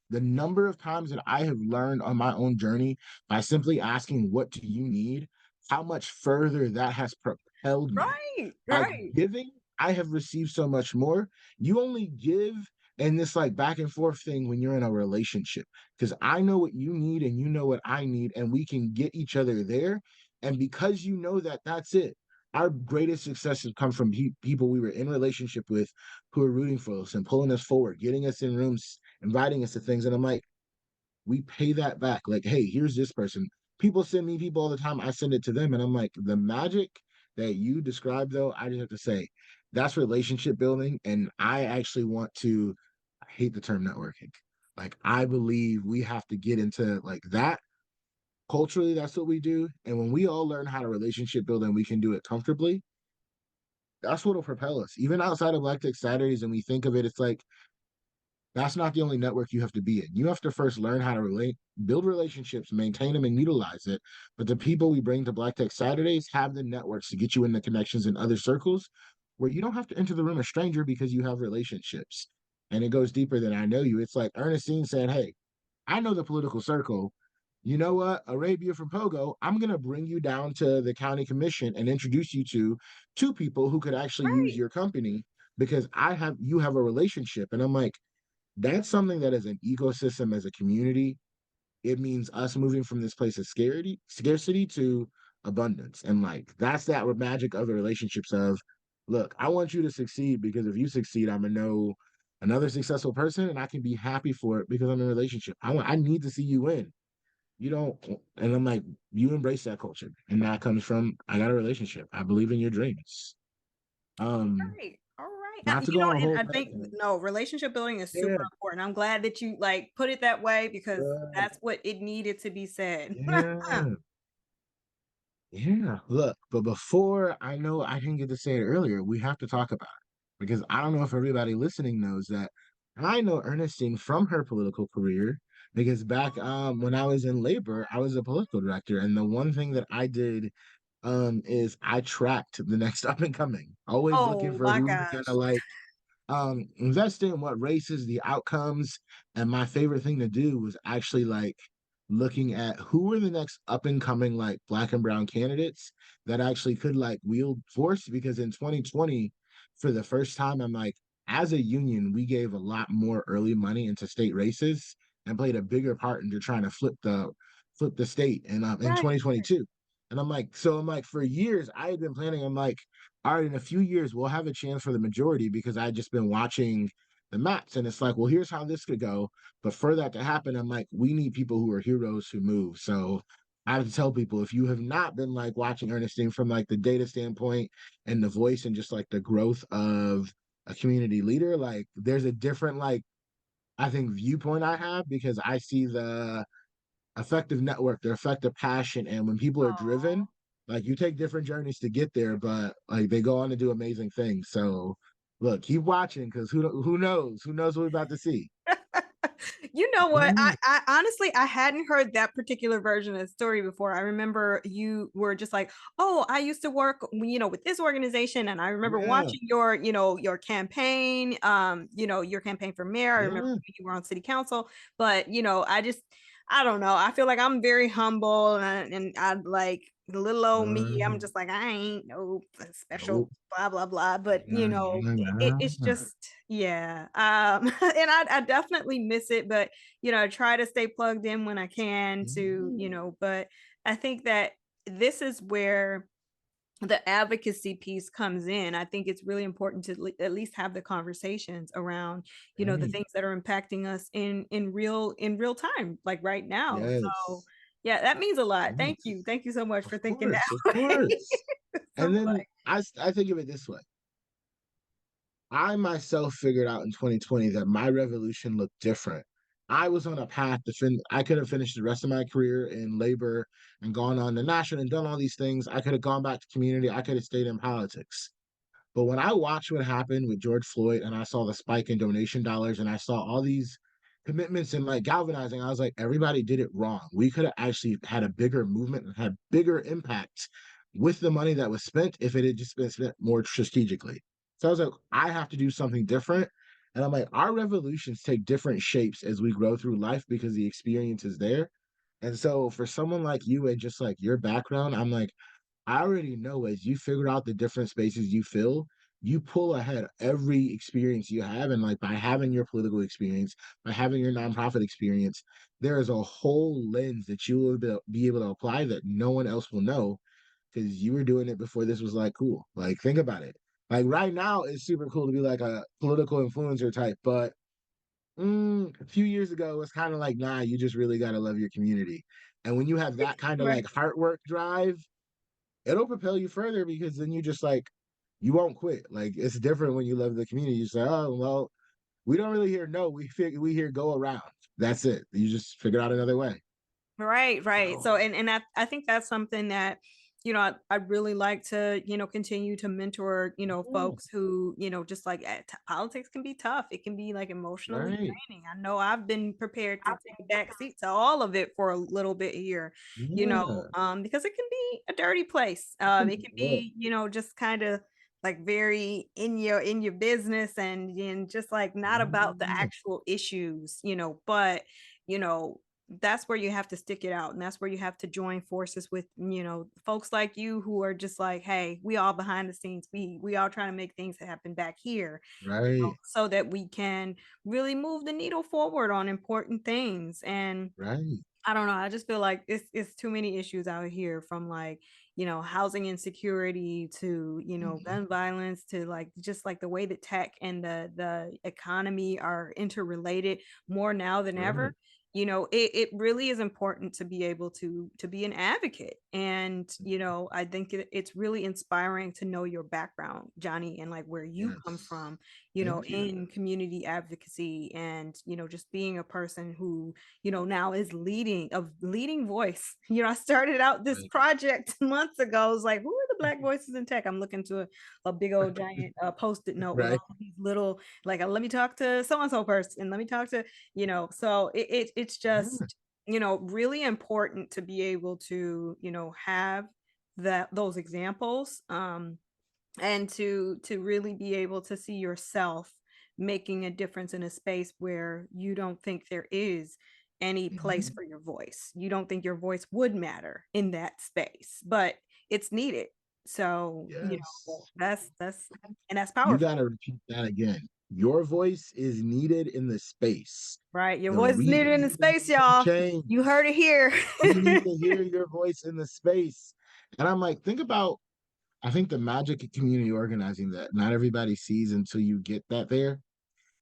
The number of times that I have learned on my own journey by simply asking, what do you need? How much further that has propelled me. Right, By right. giving, I have received so much more. You only give in this like back and forth thing when you're in a relationship, because I know what you need and you know what I need, and we can get each other there. And because you know that, that's it. Our greatest successes come from people we were in relationship with who are rooting for us and pulling us forward, getting us in rooms, inviting us to things. And I'm like, we pay that back. Like, hey, here's this person. People send me people all the time. I send it to them. And I'm like, the magic that you described, though, I just have to say, that's relationship building. And I actually want to, I hate the term networking. Like, I believe we have to get into like that. Culturally, that's what we do. And when we all learn how to relationship build and we can do it comfortably, that's what will propel us. Even outside of Black Tech Saturdays, and we think of it, it's like, that's not the only network you have to be in. You have to first learn how to relate, build relationships, maintain them, and utilize it. But the people we bring to Black Tech Saturdays have the networks to get you in the connections in other circles where you don't have to enter the room a stranger because you have relationships. And it goes deeper than I know you. It's like Ernestine said, hey, I know the political circle. You know what? Arabia from Pogo, I'm going to bring you down to the county commission and introduce you to two people who could actually use Right. your company because you have a relationship. And I'm like, that's something that as an ecosystem, as a community, it means us moving from this place of scarcity to abundance. And like that's that magic of the relationships of, look, I want you to succeed because if you succeed, I'm gonna know another successful person and I can be happy for it because I'm in a relationship. I need to see you win. You don't, and I'm like, you embrace that culture. And that comes from I got a relationship. I believe in your dreams. Um, Right. All right. not to You go know, on a and whole I think no, relationship building is super yeah, important. I'm glad that you like put it that way because yeah, that's what it needed to be said. yeah. Yeah, look, but before I know I didn't get to say it earlier, we have to talk about it because I don't know if everybody listening knows that I know Ernestine from her political career because back when I was in labor, I was a political director, and the one thing that I did is I tracked the next up and coming, always looking Oh for my who's gonna gosh. like invest in what races, the outcomes, and my favorite thing to do was actually like looking at who were the next up and coming like black and brown candidates that actually could like wield force because in 2020 for the first time I'm like as a union we gave a lot more early money into state races and played a bigger part into trying to flip the state in Right. 2022 and I'm like for years I had been planning I'm like all right, in a few years, we'll have a chance for the majority because I just been watching the maps. And it's like, well, here's how this could go. But for that to happen, I'm like, we need people who are heroes who move. So I have to tell people if you have not been like watching Ernestine from like the data standpoint and the voice and just like the growth of a community leader, like there's a different like I think viewpoint I have because I see the effective network, their effective passion. And when people are driven, like you take different journeys to get there, but like they go on to do amazing things. So look, keep watching because who knows? Who knows what we're about to see? You know what? Yeah, I honestly I hadn't heard that particular version of the story before. I remember you were just like, "Oh, I used to work, with this organization, and I remember yeah, watching your campaign, your campaign for mayor. I remember yeah. when you were on city council, but I don't know. I feel like I'm very humble, and I like the little old me. I'm Uh, just like I ain't no special nope. blah blah blah. But Yeah, it's yeah. just yeah. And I definitely miss it, but I try to stay plugged in when I can but I think that this is where the advocacy piece comes in. I think it's really important to at least have the conversations around, the Right. things that are impacting us in real time, like right now. So Yes. yeah, that means a lot. Thank Yes. you. Thank you so much for Of thinking course, of that way. course. So And then like, I think of it this way. I myself figured out in 2020 that my revolution looked different. I was on a path to I could have finished the rest of my career in labor and gone on to national and done all these things. I could have gone back to community. I could have stayed in politics. But when I watched what happened with George Floyd and I saw the spike in donation dollars and I saw all these commitments and like galvanizing, I was like, everybody did it wrong. We could have actually had a bigger movement and had bigger impact with the money that was spent if it had just been spent more strategically. So I was like, I have to do something different. And I'm like, our revolutions take different shapes as we grow through life because the experience is there. And so for someone like you and just like your background, I'm like, I already know as you figure out the different spaces you fill, you pull ahead every experience you have. And like by having your political experience, by having your nonprofit experience, there is a whole lens that you will be able to apply that no one else will know because you were doing it before this was like cool. Like, think about it. Like right now, it's super cool to be like a political influencer type, but a few years ago, it's kind of like, nah, you just really got to love your community. And when you have that kind of Right. like heart work drive, it'll propel you further because then you just like, you won't quit. Like, it's different when you love the community. You say, oh, well, we don't really hear no, we hear go around. That's it. You just figure out another way. Right, right. So, So, and I think that's something that, I'd really like to, continue to mentor, yeah, folks who, just like politics can be tough. It can be like emotionally right. draining. I know I've been prepared to take a back seat to all of it for a little bit here, Yeah. because it can be a dirty place. It can Yeah. be, just kind of like very in your business and just like not about the Yeah. actual issues, but you know that's where you have to stick it out, and that's where you have to join forces with folks like you who are just like, hey, we all behind the scenes, we all trying to make things happen back here, Right. so that we can really move the needle forward on important things. And Right. I don't know. I just feel like it's too many issues out here, from like, housing insecurity to, Mhm. gun violence to like just like the way that tech and the economy are interrelated more now than Right. ever. It really is important to be able to be an advocate. And, I think it's really inspiring to know your background, Johnny, and like where you come Yes. from, Thank you. in community advocacy, and, just being a person who now is leading voice. I started out this Right. project months ago. I was like, who are the Black voices in tech? I'm looking to a big old giant post-it note with Right. all these little, like, let me talk to so-and-so person. Let me talk to, so it's Yeah. just, really important to be able to, have those examples, and to really be able to see yourself making a difference in a space where you don't think there is any place Mhm. for your voice. You don't think your voice would matter in that space, but it's needed. So, Yes. that's and that's You powerful, got to repeat that again. Your voice is needed in the space. right? Your The voice is needed reason in the you've been space, making y'all. change, You heard it here. we need to hear your voice in the space. And I'm like, think about, I think the magic of community organizing that not everybody sees until you get that there.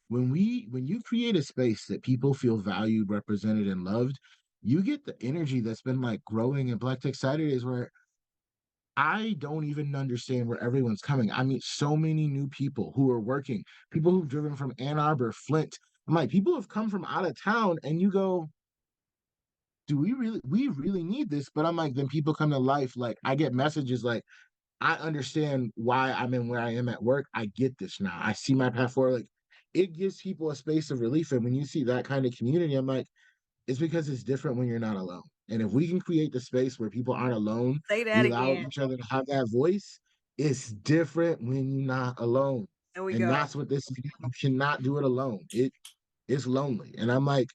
When you create a space that people feel valued, represented, and loved, you get the energy that's been like growing in Black Tech Saturdays where I don't even understand where everyone's coming. I meet so many new people who are working, people who've driven from Ann Arbor, Flint. I'm like, people have come from out of town, and you go, do we really need this? But I'm like, then people come to life. Like, I get messages like, I understand why I'm in where I am at work. I get this now. I see my path forward. Like, it gives people a space of relief. And when you see that kind of community, I'm like, it's because it's different when you're not alone. And if we can create the space where people aren't alone, Say that we allow again. each other to have that voice. It's different when you're not alone. There we And go. that's what this is. You cannot do it alone. It's lonely. And I'm like,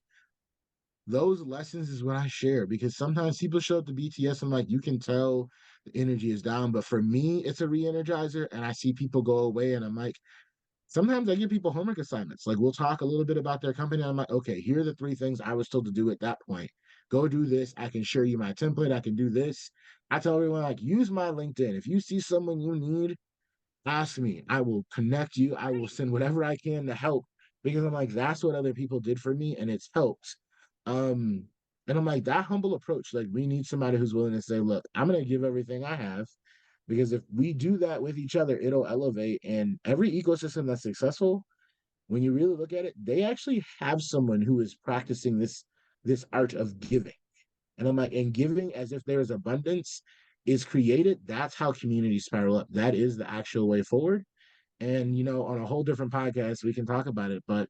those lessons is what I share because sometimes people show up to BTS and like you can tell the energy is down. But for me, it's a re-energizer. And I see people go away and I'm like, sometimes I give people homework assignments. Like we'll talk a little bit about their company. And I'm like, okay, here are the three things I was told to do at that point. Go do this. I can share you my template. I can do this. I tell everyone like use my LinkedIn. If you see someone you need, ask me. I will connect you. I will send whatever I can to help because I'm like, that's what other people did for me and it's helped. Um, and I'm like, that humble approach, like we need somebody who's willing to say, look, I'm gonna give everything I have because if we do that with each other, it'll elevate. And every ecosystem that's successful, when you really look at it, they actually have someone who is practicing this art of giving. And I'm like, and giving as if there is abundance is created. That's how communities spiral up. That is the actual way forward. And on a whole different podcast, we can talk about it. But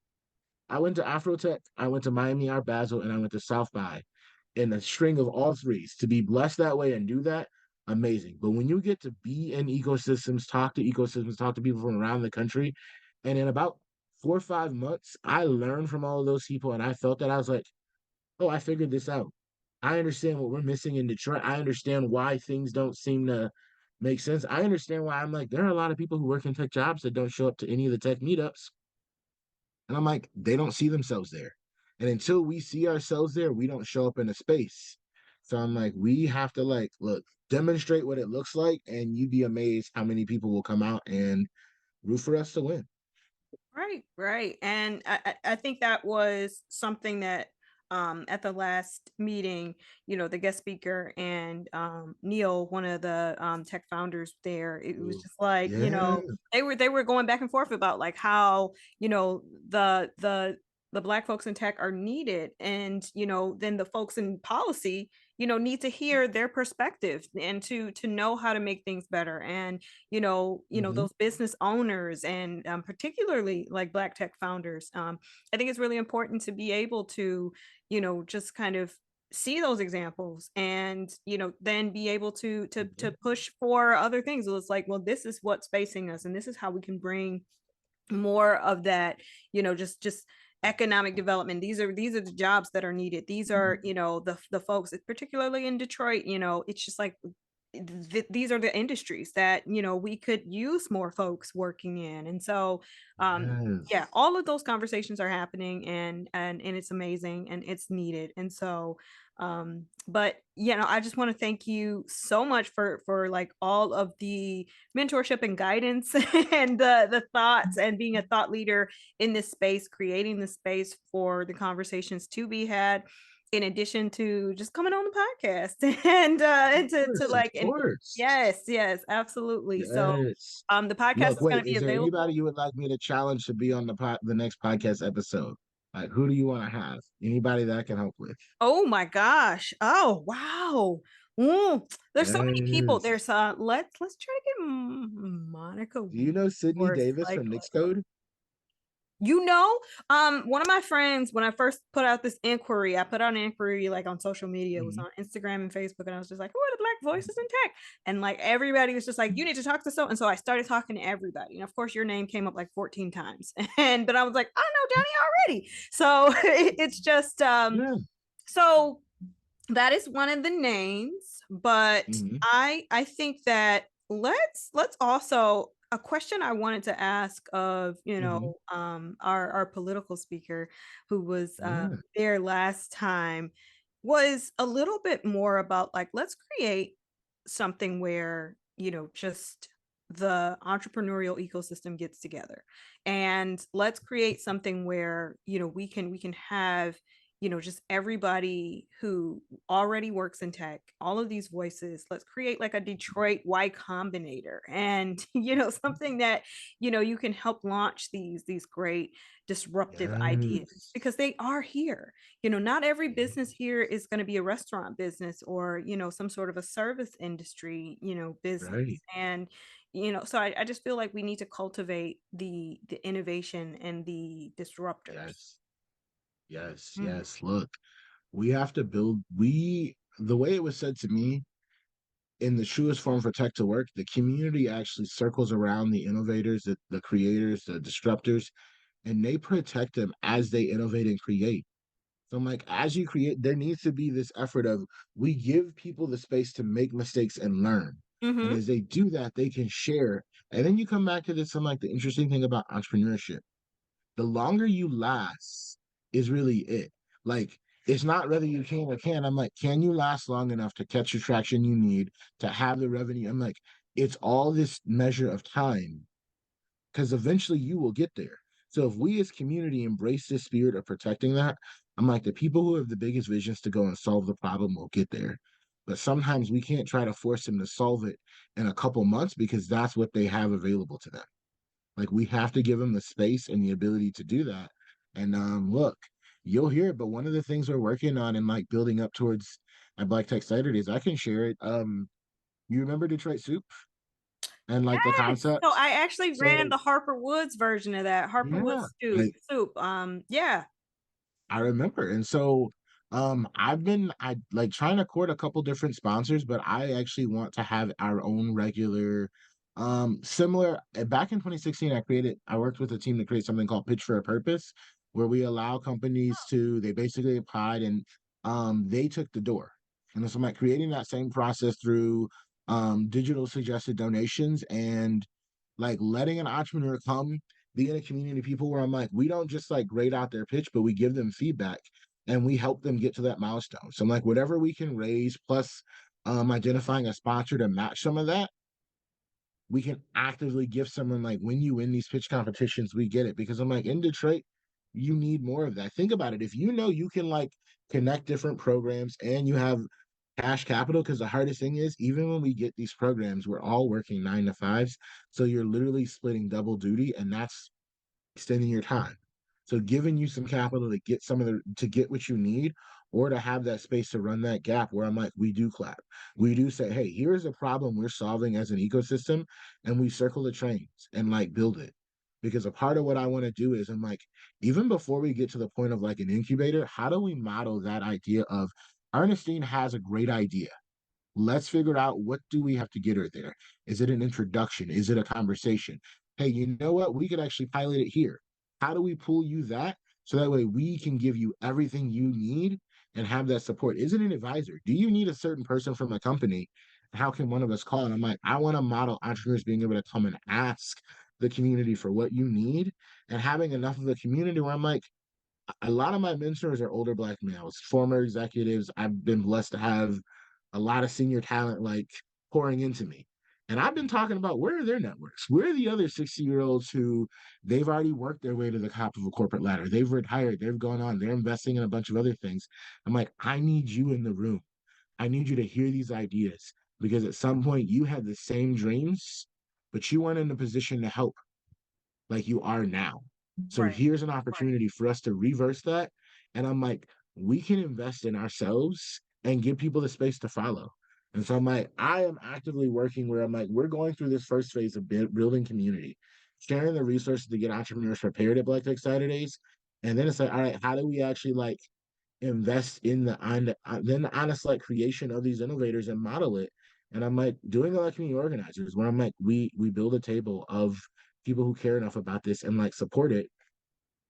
I went to Afrotech, I went to Miami Art Basel, and I went to South by in a string of all threes. To be blessed that way and do that, amazing. But when you get to be in ecosystems, talk to people from around the country, and in about 4 or 5 months, I learned from all of those people, and I felt that I was like, oh, I figured this out. I understand what we're missing in Detroit. I understand why things don't seem to make sense. I understand why I'm like, there are a lot of people who work in tech jobs that don't show up to any of the tech meetups. And I'm like, they don't see themselves there. And until we see ourselves there, we don't show up in a space. So I'm like, we have to like, look, demonstrate what it looks like, and you'd be amazed how many people will come out and root for us to win. Right, right. And I think that was something that at the last meeting, the guest speaker and Neil, one of the tech founders there, it was Ooh, just like, yeah. they were going back and forth about like how, the Black folks in tech are needed, and then the folks in policy need to hear their perspective and to know how to make things better. And Hmm. those business owners and particularly like Black tech founders, I think it's really important to be able to just kind of see those examples, and then be able to push for other things. So it's like, well, this is what's facing us, and this is how we can bring more of that, just economic development. These are the jobs that are needed. These are, the folks, particularly in Detroit, it's just like these are the industries that we could use more folks working in. And so yeah, Yes. all of those conversations are happening, and it's amazing, and it's needed. And so but I just want to thank you so much for like all of the mentorship and guidance and the thoughts, and being a thought leader in this space, creating the space for the conversations to be had, in addition to just coming on the podcast and to Of like, and course. yes, yes, absolutely. So Yes. the podcast Look, is going wait, to be is there anybody available. you would like me to challenge to be on the next podcast episode? Like, who do you want to have? Anybody that I can help with? Oh my gosh. Oh wow. There's so many people. Yes. There's let's try to get Monica Do you know Sydney or Davis from cycling. Nix Code? One of my friends, when I first put out this inquiry, I put out an inquiry like on social media. It was Mhm. on Instagram and Facebook, and I was just like, who are the Black voices in tech? And like everybody was just like, you need to talk to so. And so I started talking to everybody. And of course, your name came up like 14 times. But I was like, I know Johnnie already. So it's just Yeah. so that is one of the names. But Hmm. I think that let's also, a question I wanted to ask of Hmm. our political speaker who was Yeah. there last time, was a little bit more about like, let's create something where just the entrepreneurial ecosystem gets together, and let's create something where we can have just everybody who already works in tech, all of these voices. Let's create like a Detroit Y Combinator, and something that you can help launch these great disruptive ideas, Yes. because they are here. Not every business here is going to be a restaurant business, or some sort of a service industry business. Right. And so I just feel like we need to cultivate the innovation and the disruptors. Yes. Yes. Mm. Yes. Look, we have to build, the way it was said to me, in the truest form for tech to work, the community actually circles around the innovators, the creators, the disruptors, and they protect them as they innovate and create. So I'm like, as you create, there needs to be this effort of, we give people the space to make mistakes and learn. And Mm-hmm. as they do that, they can share. And then you come back to this. I'm like, the interesting thing about entrepreneurship, the longer you last is really it. Like, it's not whether you can or can't. I'm like, can you last long enough to catch the traction you need to have the revenue? I'm like, it's all this measure of time, because eventually you will get there. So if we as community embrace this spirit of protecting that, I'm like, the people who have the biggest visions to go and solve the problem will get there. But sometimes we can't try to force them to solve it in a couple months, because that's what they have available to them. Like, we have to give them the space and the ability to do that. And look, you'll hear it, but one of the things we're working on and like building up towards at Black Tech Saturdays, I can share it. You remember Detroit Soup and like the Yes. So concept? I actually ran So the Harper Woods version of that. Harper yeah, Woods soup. Yeah. I remember. And so I like trying to court a couple different sponsors, but I actually want to have our own regular similar back in 2016 I worked with a team to create something called Pitch for a Purpose, where we allow companies to they basically applied and they took the door. And so I'm like creating that same process through digital suggested donations and like letting an entrepreneur come be in a community of people where I'm like, we don't just like grade out their pitch, but we give them feedback and we help them get to that milestone. So I'm like, whatever we can raise, plus identifying a sponsor to match some of that, we can actively give someone like when you win these pitch competitions, we get it. Because I'm like, in Detroit, you need more of that. Think about it. If you know you can like connect different programs and you have cash capital, because the hardest thing is even when we get these programs, we're all working 9 to 5s. So you're literally splitting double duty, and that's extending your time. So giving you some capital to get some of the to get what you need or to have that space to run that gap where I'm like, we do clap. We do say, hey, here's a problem we're solving as an ecosystem, and we circle the trains and like build it. Because a part of what I want to do is I'm like, even before we get to the point of like an incubator, how do we model that idea of Ernestine has a great idea? Let's figure out what do we have to get her there. Is it an introduction? Is it a conversation? Hey, you know what? We could actually pilot it here. How do we pull you that so that way we can give you everything you need and have that support? Is it an advisor? Do you need a certain person from a company? How can one of us call? And I'm like, I want to model entrepreneurs being able to come and ask the community for what you need and having enough of a community where I'm like, a lot of my mentors are older Black males, former executives. I've been blessed to have a lot of senior talent like pouring into me. And I've been talking about where are their networks? Where are the other 60-year-olds who they've already worked their way to the top of a corporate ladder? They've retired, they've gone on, they're investing in a bunch of other things. I'm like, I need you in the room. I need you to hear these ideas because at some point you had the same dreams, but you weren't in a position to help like you are now. So Right. here's an opportunity for us to reverse that. And I'm like, we can invest in ourselves and give people the space to follow. And so I'm like, I am actively working where I'm like, we're going through this first phase of building community, sharing the resources to get entrepreneurs prepared at Black Tech Saturdays. And then it's like, all right, how do we actually like invest in then the honest like creation of these innovators and model it. And I'm like doing a lot of community organizers where I'm like we build a table of people who care enough about this and like support it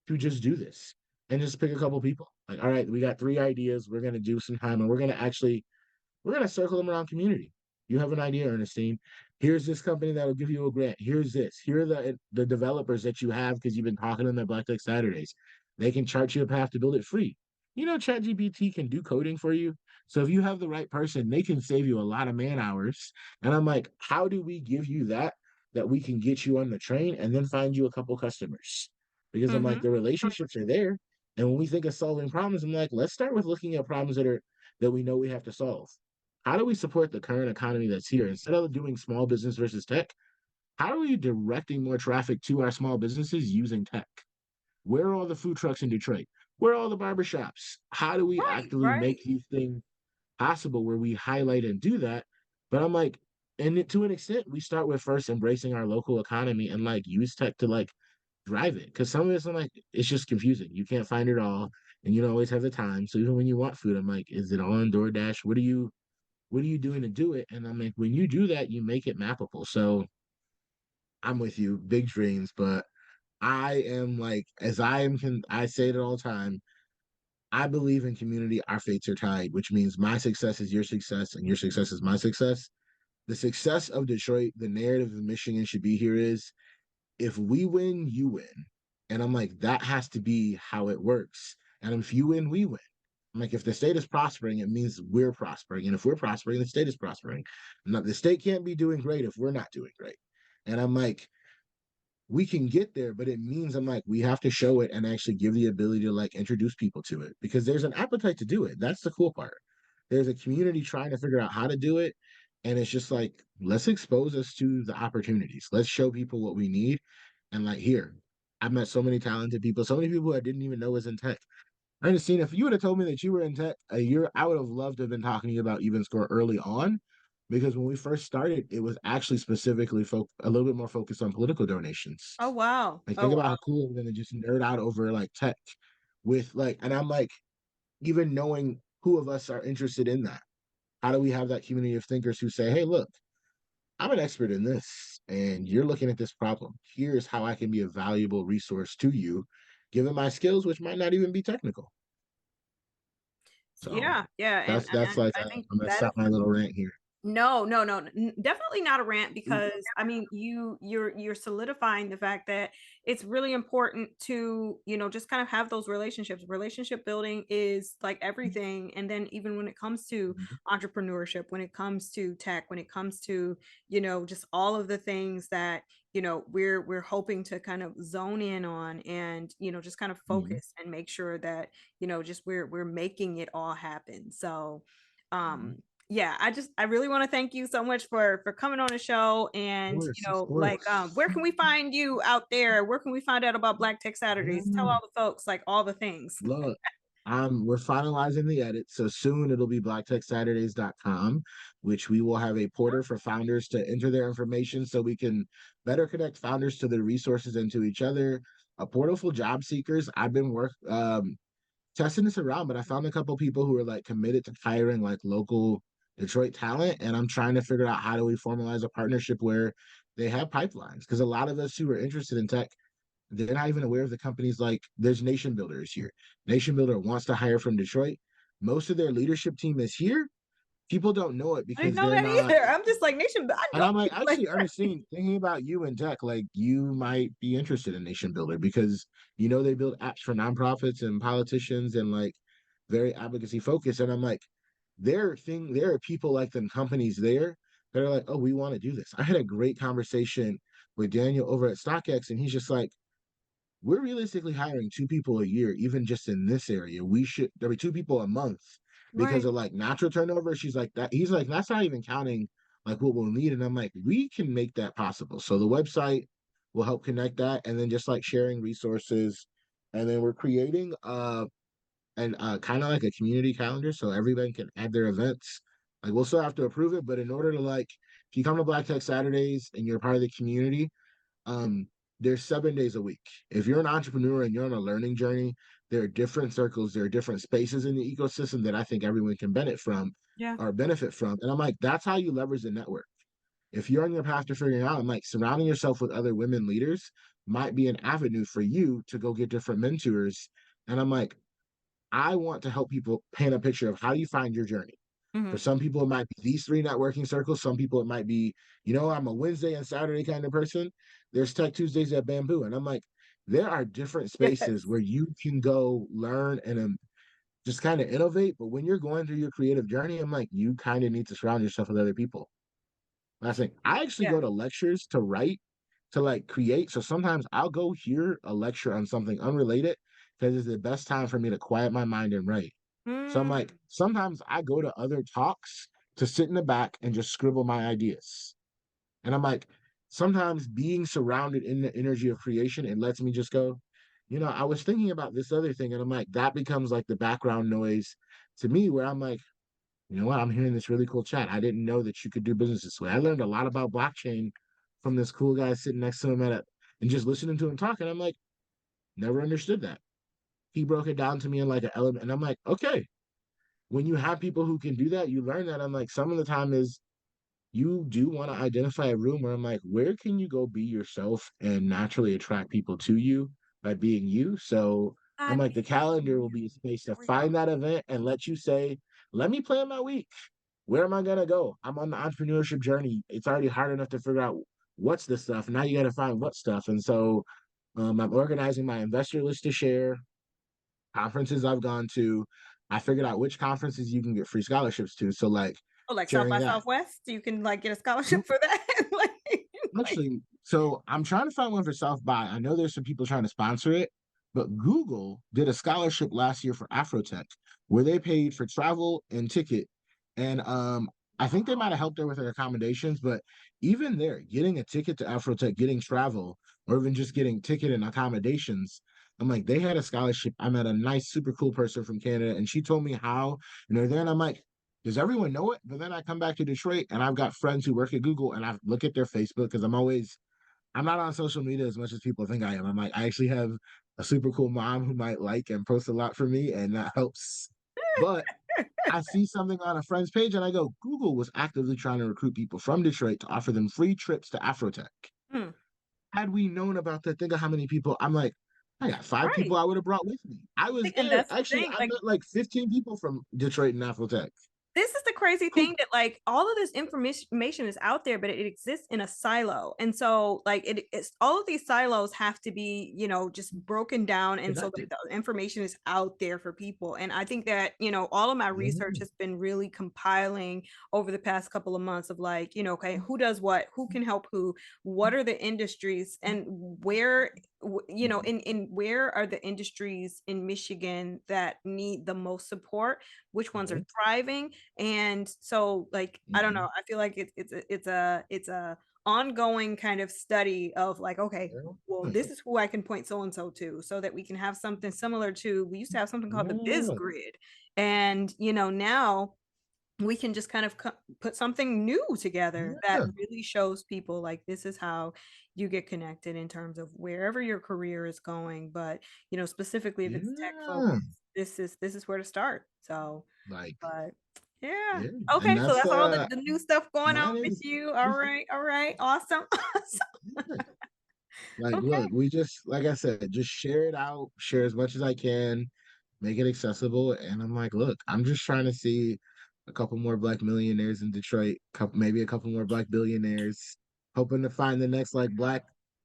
to just do this and just pick a couple people. Like, all right, we got 3 ideas. We're gonna do some time and we're going to circle them around community. You have an idea, Ernestine. Here's this company that will give you a grant. Here's this. Here are the developers that you have because you've been talking to them at Black Tech Saturdays. They can chart you a path to build it free. You know, ChatGPT can do coding for you. So if you have the right person, they can save you a lot of man hours. And I'm like, how do we give you that we can get you on the train and then find you a couple customers? Because I'm like, Mm-hmm. the relationships are there. And when we think of solving problems, I'm like, let's start with looking at problems that we know we have to solve. How do we support the current economy that's here? Instead of doing small business versus tech, how are we directing more traffic to our small businesses using tech? Where are all the food trucks in Detroit? Where are all the barbershops? How do we Right, actively right. make these things possible where we highlight and do that? But I'm like, and to an extent, we start with first embracing our local economy and like use tech to like drive it. Cause some of it's I'm like, it's just confusing. You can't find it all and you don't always have the time. So even when you want food, I'm like, is it on DoorDash? What are you doing to do it? And I'm like, when you do that, you make it mappable. So I'm with you, big dreams, but I am like, as I am, I say it all the time. I believe in community. Our fates are tied, which means my success is your success, and your success is my success. The success of Detroit, the narrative of Michigan should be here is if we win, you win. And I'm like, that has to be how it works. And if you win, we win. I'm like, if the state is prospering, it means we're prospering. And if we're prospering, the state is prospering. Now, the state can't be doing great if we're not doing great. And I'm like, we can get there, but it means I'm like, we have to show it and actually give the ability to like introduce people to it because there's an appetite to do it. That's the cool part. There's a community trying to figure out how to do it. And it's just like, let's expose us to the opportunities. Let's show people what we need. And like, here, I've met so many talented people, so many people I didn't even know was in tech. Ernestine, if you would have told me that you were in tech a year, I would have loved to have been talking to you about EvenScore early on, because when we first started, it was actually specifically a little bit more focused on political donations. Oh wow. Like, Oh think wow. about how cool it would have been to just nerd out over like tech with like, and I'm like, even knowing who of us are interested in that. How do we have that community of thinkers who say, hey, look, I'm an expert in this, and you're looking at this problem. Here's how I can be a valuable resource to you, given my skills, which might not even be technical. So Yeah, and that's like I think I'm gonna that is stop my little rant here. no, no, no, definitely not a rant, because I mean you're solidifying the fact that it's really important to, just kind of have those relationships. Relationship building is like everything. And then even when it comes to Mhm. entrepreneurship, when it comes to tech, when it comes to, just all of the things that, we're hoping to kind of zone in on, and, just kind of Mhm. focus and make sure that, just we're making it all happen. So Mhm. yeah, I really want to thank you so much for coming on the show. And, Of like, course. where can we find you out there? Where can we find out about Black Tech Saturdays? Tell Yeah. all the folks, like, all the things. Look, we're finalizing the edit. So soon it'll be blacktechsaturdays.com, which we will have a portal for founders to enter their information so we can better connect founders to the resources and to each other. A portal for job seekers. I've been testing this around, but I found a couple people who are like committed to hiring like local Detroit talent. And I'm trying to figure out how do we formalize a partnership where they have pipelines. Because a lot of us who are interested in tech, they're not even aware of the companies. Like there's Nation Builders here. Nation Builder wants to hire from Detroit. Most of their leadership team is here. People don't know it I didn't because know they're that not. either. I'm just like, Nation, I And know I'm like, people like actually, that. Ernestine, thinking about you and tech, like you might be interested in Nation Builder because you know they build apps for nonprofits and politicians and like very advocacy focused. And I'm like, there are people like them, companies there that are like, oh, we want to do this. I had a great conversation with Daniel over at StockX, and he's just like, we're realistically hiring two people a year, even just in this area. We should There be two people a month because Right. of like natural turnover. She's like that. He's like, that's not even counting like what we'll need. And I'm like, we can make that possible. So the website will help connect that, and then just like sharing resources. And then we're creating and kind of like a community calendar so everyone can add their events. Like we'll still have to approve it, but in order to like if you come to Black Tech Saturdays and you're part of the community, um, there's 7 days a week. If you're an entrepreneur and you're on a learning journey, there are different circles, there are different spaces in the ecosystem that I think everyone can Yeah. benefit from. And I'm like, that's how you leverage the network. If you're on your path to figuring out, I'm like, surrounding yourself with other women leaders might be an avenue for you to go get different mentors. And I'm like, I want to help people paint a picture of how you find your journey. For Hmm. some people, it might be these three networking circles. Some people, it might be, I'm a Wednesday and Saturday kind of person. There's Tech Tuesdays at Bamboo. And I'm like, there are different spaces Yes. where you can go learn and just kind of innovate. But when you're going through your creative journey, I'm like, you kind of need to surround yourself with other people. Last thing, I actually Yeah. go to lectures to write, to like create. So sometimes I'll go hear a lecture on something unrelated because it's the best time for me to quiet my mind and write. So I'm like, Mm. sometimes I go to other talks to sit in the back and just scribble my ideas. And I'm like, sometimes being surrounded in the energy of creation, it lets me just go, I was thinking about this other thing. And I'm like, that becomes like the background noise to me, where I'm like, you know what? I'm hearing this really cool chat. I didn't know that you could do business this way. I learned a lot about blockchain from this cool guy sitting next to him and just listening to him talk. And I'm like, never understood that. He broke it down to me in like an element. And I'm like, okay, when you have people who can do that, you learn that. I'm like, some of the time is you do want to identify a room where I'm like, where can you go be yourself and naturally attract people to you by being you? So I'm God, like, the calendar will be a space there to we go. find that event and let you say, let me plan my week. Where am I gonna go? I'm on the entrepreneurship journey. It's already hard enough to figure out what's the stuff. Now you got to find what stuff. And so I'm organizing my investor list to share, conferences I've gone to. I figured out which conferences you can get free scholarships to. So like Oh, like South sharing by that. Southwest, you can like get a scholarship for that. Like, Actually, so I'm trying to find one for South by. I know there's some people trying to sponsor it, but Google did a scholarship last year for Afrotech where they paid for travel and ticket. And I think they might have helped her with her accommodations, but even there, getting a ticket to Afrotech, getting travel, or even just getting ticket and accommodations, I'm like, they had a scholarship. I met a nice, super cool person from Canada, and she told me how, then I'm like, does everyone know it? But then I come back to Detroit and I've got friends who work at Google and I look at their Facebook because I'm not on social media as much as people think I am. I'm like, I actually have a super cool mom who might like and post a lot for me, and that helps. But I see something on a friend's page and I go, Google was actively trying to recruit people from Detroit to offer them free trips to Afrotech. Hmm. Had we known about that, think of how many people. I'm like, I got 5 people Right. I would have brought with me. I was And there. that's the Actually, thing. I Like, met like 15 people from Detroit and Afrotech. this is the crazy Cool. thing that like all of this information is out there, but it exists in a silo. And so like it's all of these silos have to be, just broken down. And so Connected. the information is out there for people. And I think that, all of my research Yeah. has been really compiling over the past couple of months of like, okay, who does what, who can help who, what are the industries and where in where are the industries in Michigan that need the most support, which ones are Mhm. thriving. And so like I don't Mhm. know, I feel like it's a ongoing kind of study of like, okay, well, Yeah. this is who I can point so and so to, so that we can have something similar to, we used to have something called the biz Yeah. grid. And now we can just kind of put something new together that Yeah. really shows people like this is how you get connected in terms of wherever your career is going. But specifically if it's tech Yeah. focused, this is where to start. So Like, but yeah. yeah. And Okay, so that's that's all the new stuff going on mine with is you. All right, all right, awesome. Awesome. yeah. Like, look, Okay. we just, like I said, just share it out, share as much as I can, make it accessible. And I'm like, look, I'm just trying to see a couple more Black millionaires in Detroit, maybe a couple more Black billionaires, hoping to find the next like Black.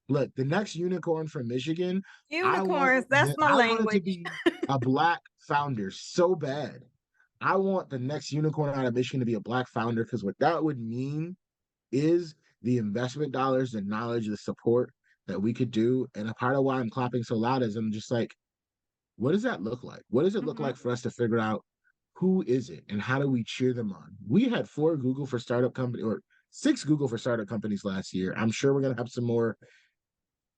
Look, the next unicorn from Michigan. Unicorns, that's my I want it to language. be a Black founder so bad. I want the next unicorn out of Michigan to be a Black founder because what that would mean is the investment dollars, the knowledge, the support that we could do. And a part of why I'm clapping so loud is I'm just like, what does that look like? What does it look Mhm. like for us to figure out who is it and how do we cheer them on? We had 4 Google for startup company or 6 Google for startup companies last year. I'm sure we're gonna have some more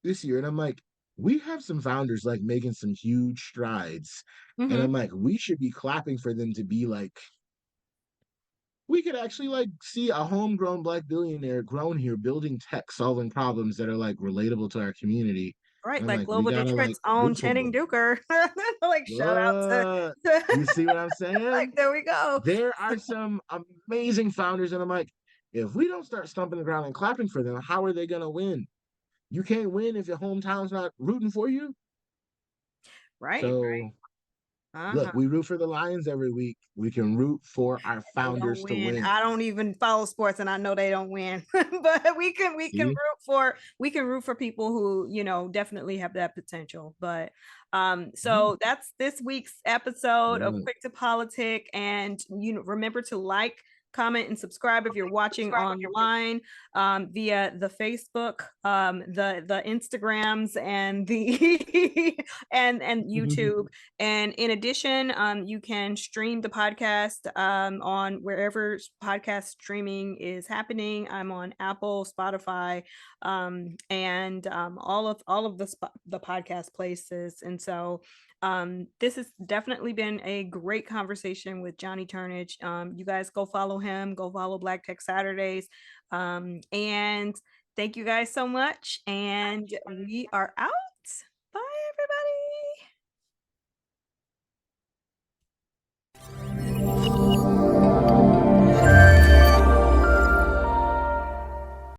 this year. And I'm like, we have some founders like making some huge strides. And I'm Mhm. like, we should be clapping for them to be like we could actually like see a homegrown Black billionaire grown here building tech, solving problems that are like relatable to our community. Right, And I'm like like, we Global gotta like Detroit's own root for Channing them. Duker. Like shout out to What? You see what I'm like saying? there we go. There are some amazing founders, and I'm like, if we don't start stumping the ground and clapping for them, how are they gonna win? You can't win if your hometown's not rooting for you. Right, So right. Uh-huh. look, we root for the Lions every week. We can root for our They don't founders to win. win. I don't even follow sports and I know they don't win. But See? we can root for people who, definitely have that potential. But Yeah. so that's this week's episode of Yeah. Quick to Politic. And remember to like, comment, and subscribe if you're watching online via the Facebook, the Instagrams, and the and YouTube. And in addition, you can stream the podcast on wherever podcast streaming is happening. I'm on Apple, Spotify, and all of the podcast places. And so this has definitely been a great conversation with Johnnie Turnage. You guys go follow him, go follow Black Tech Saturdays. And thank you guys so much. And we are out.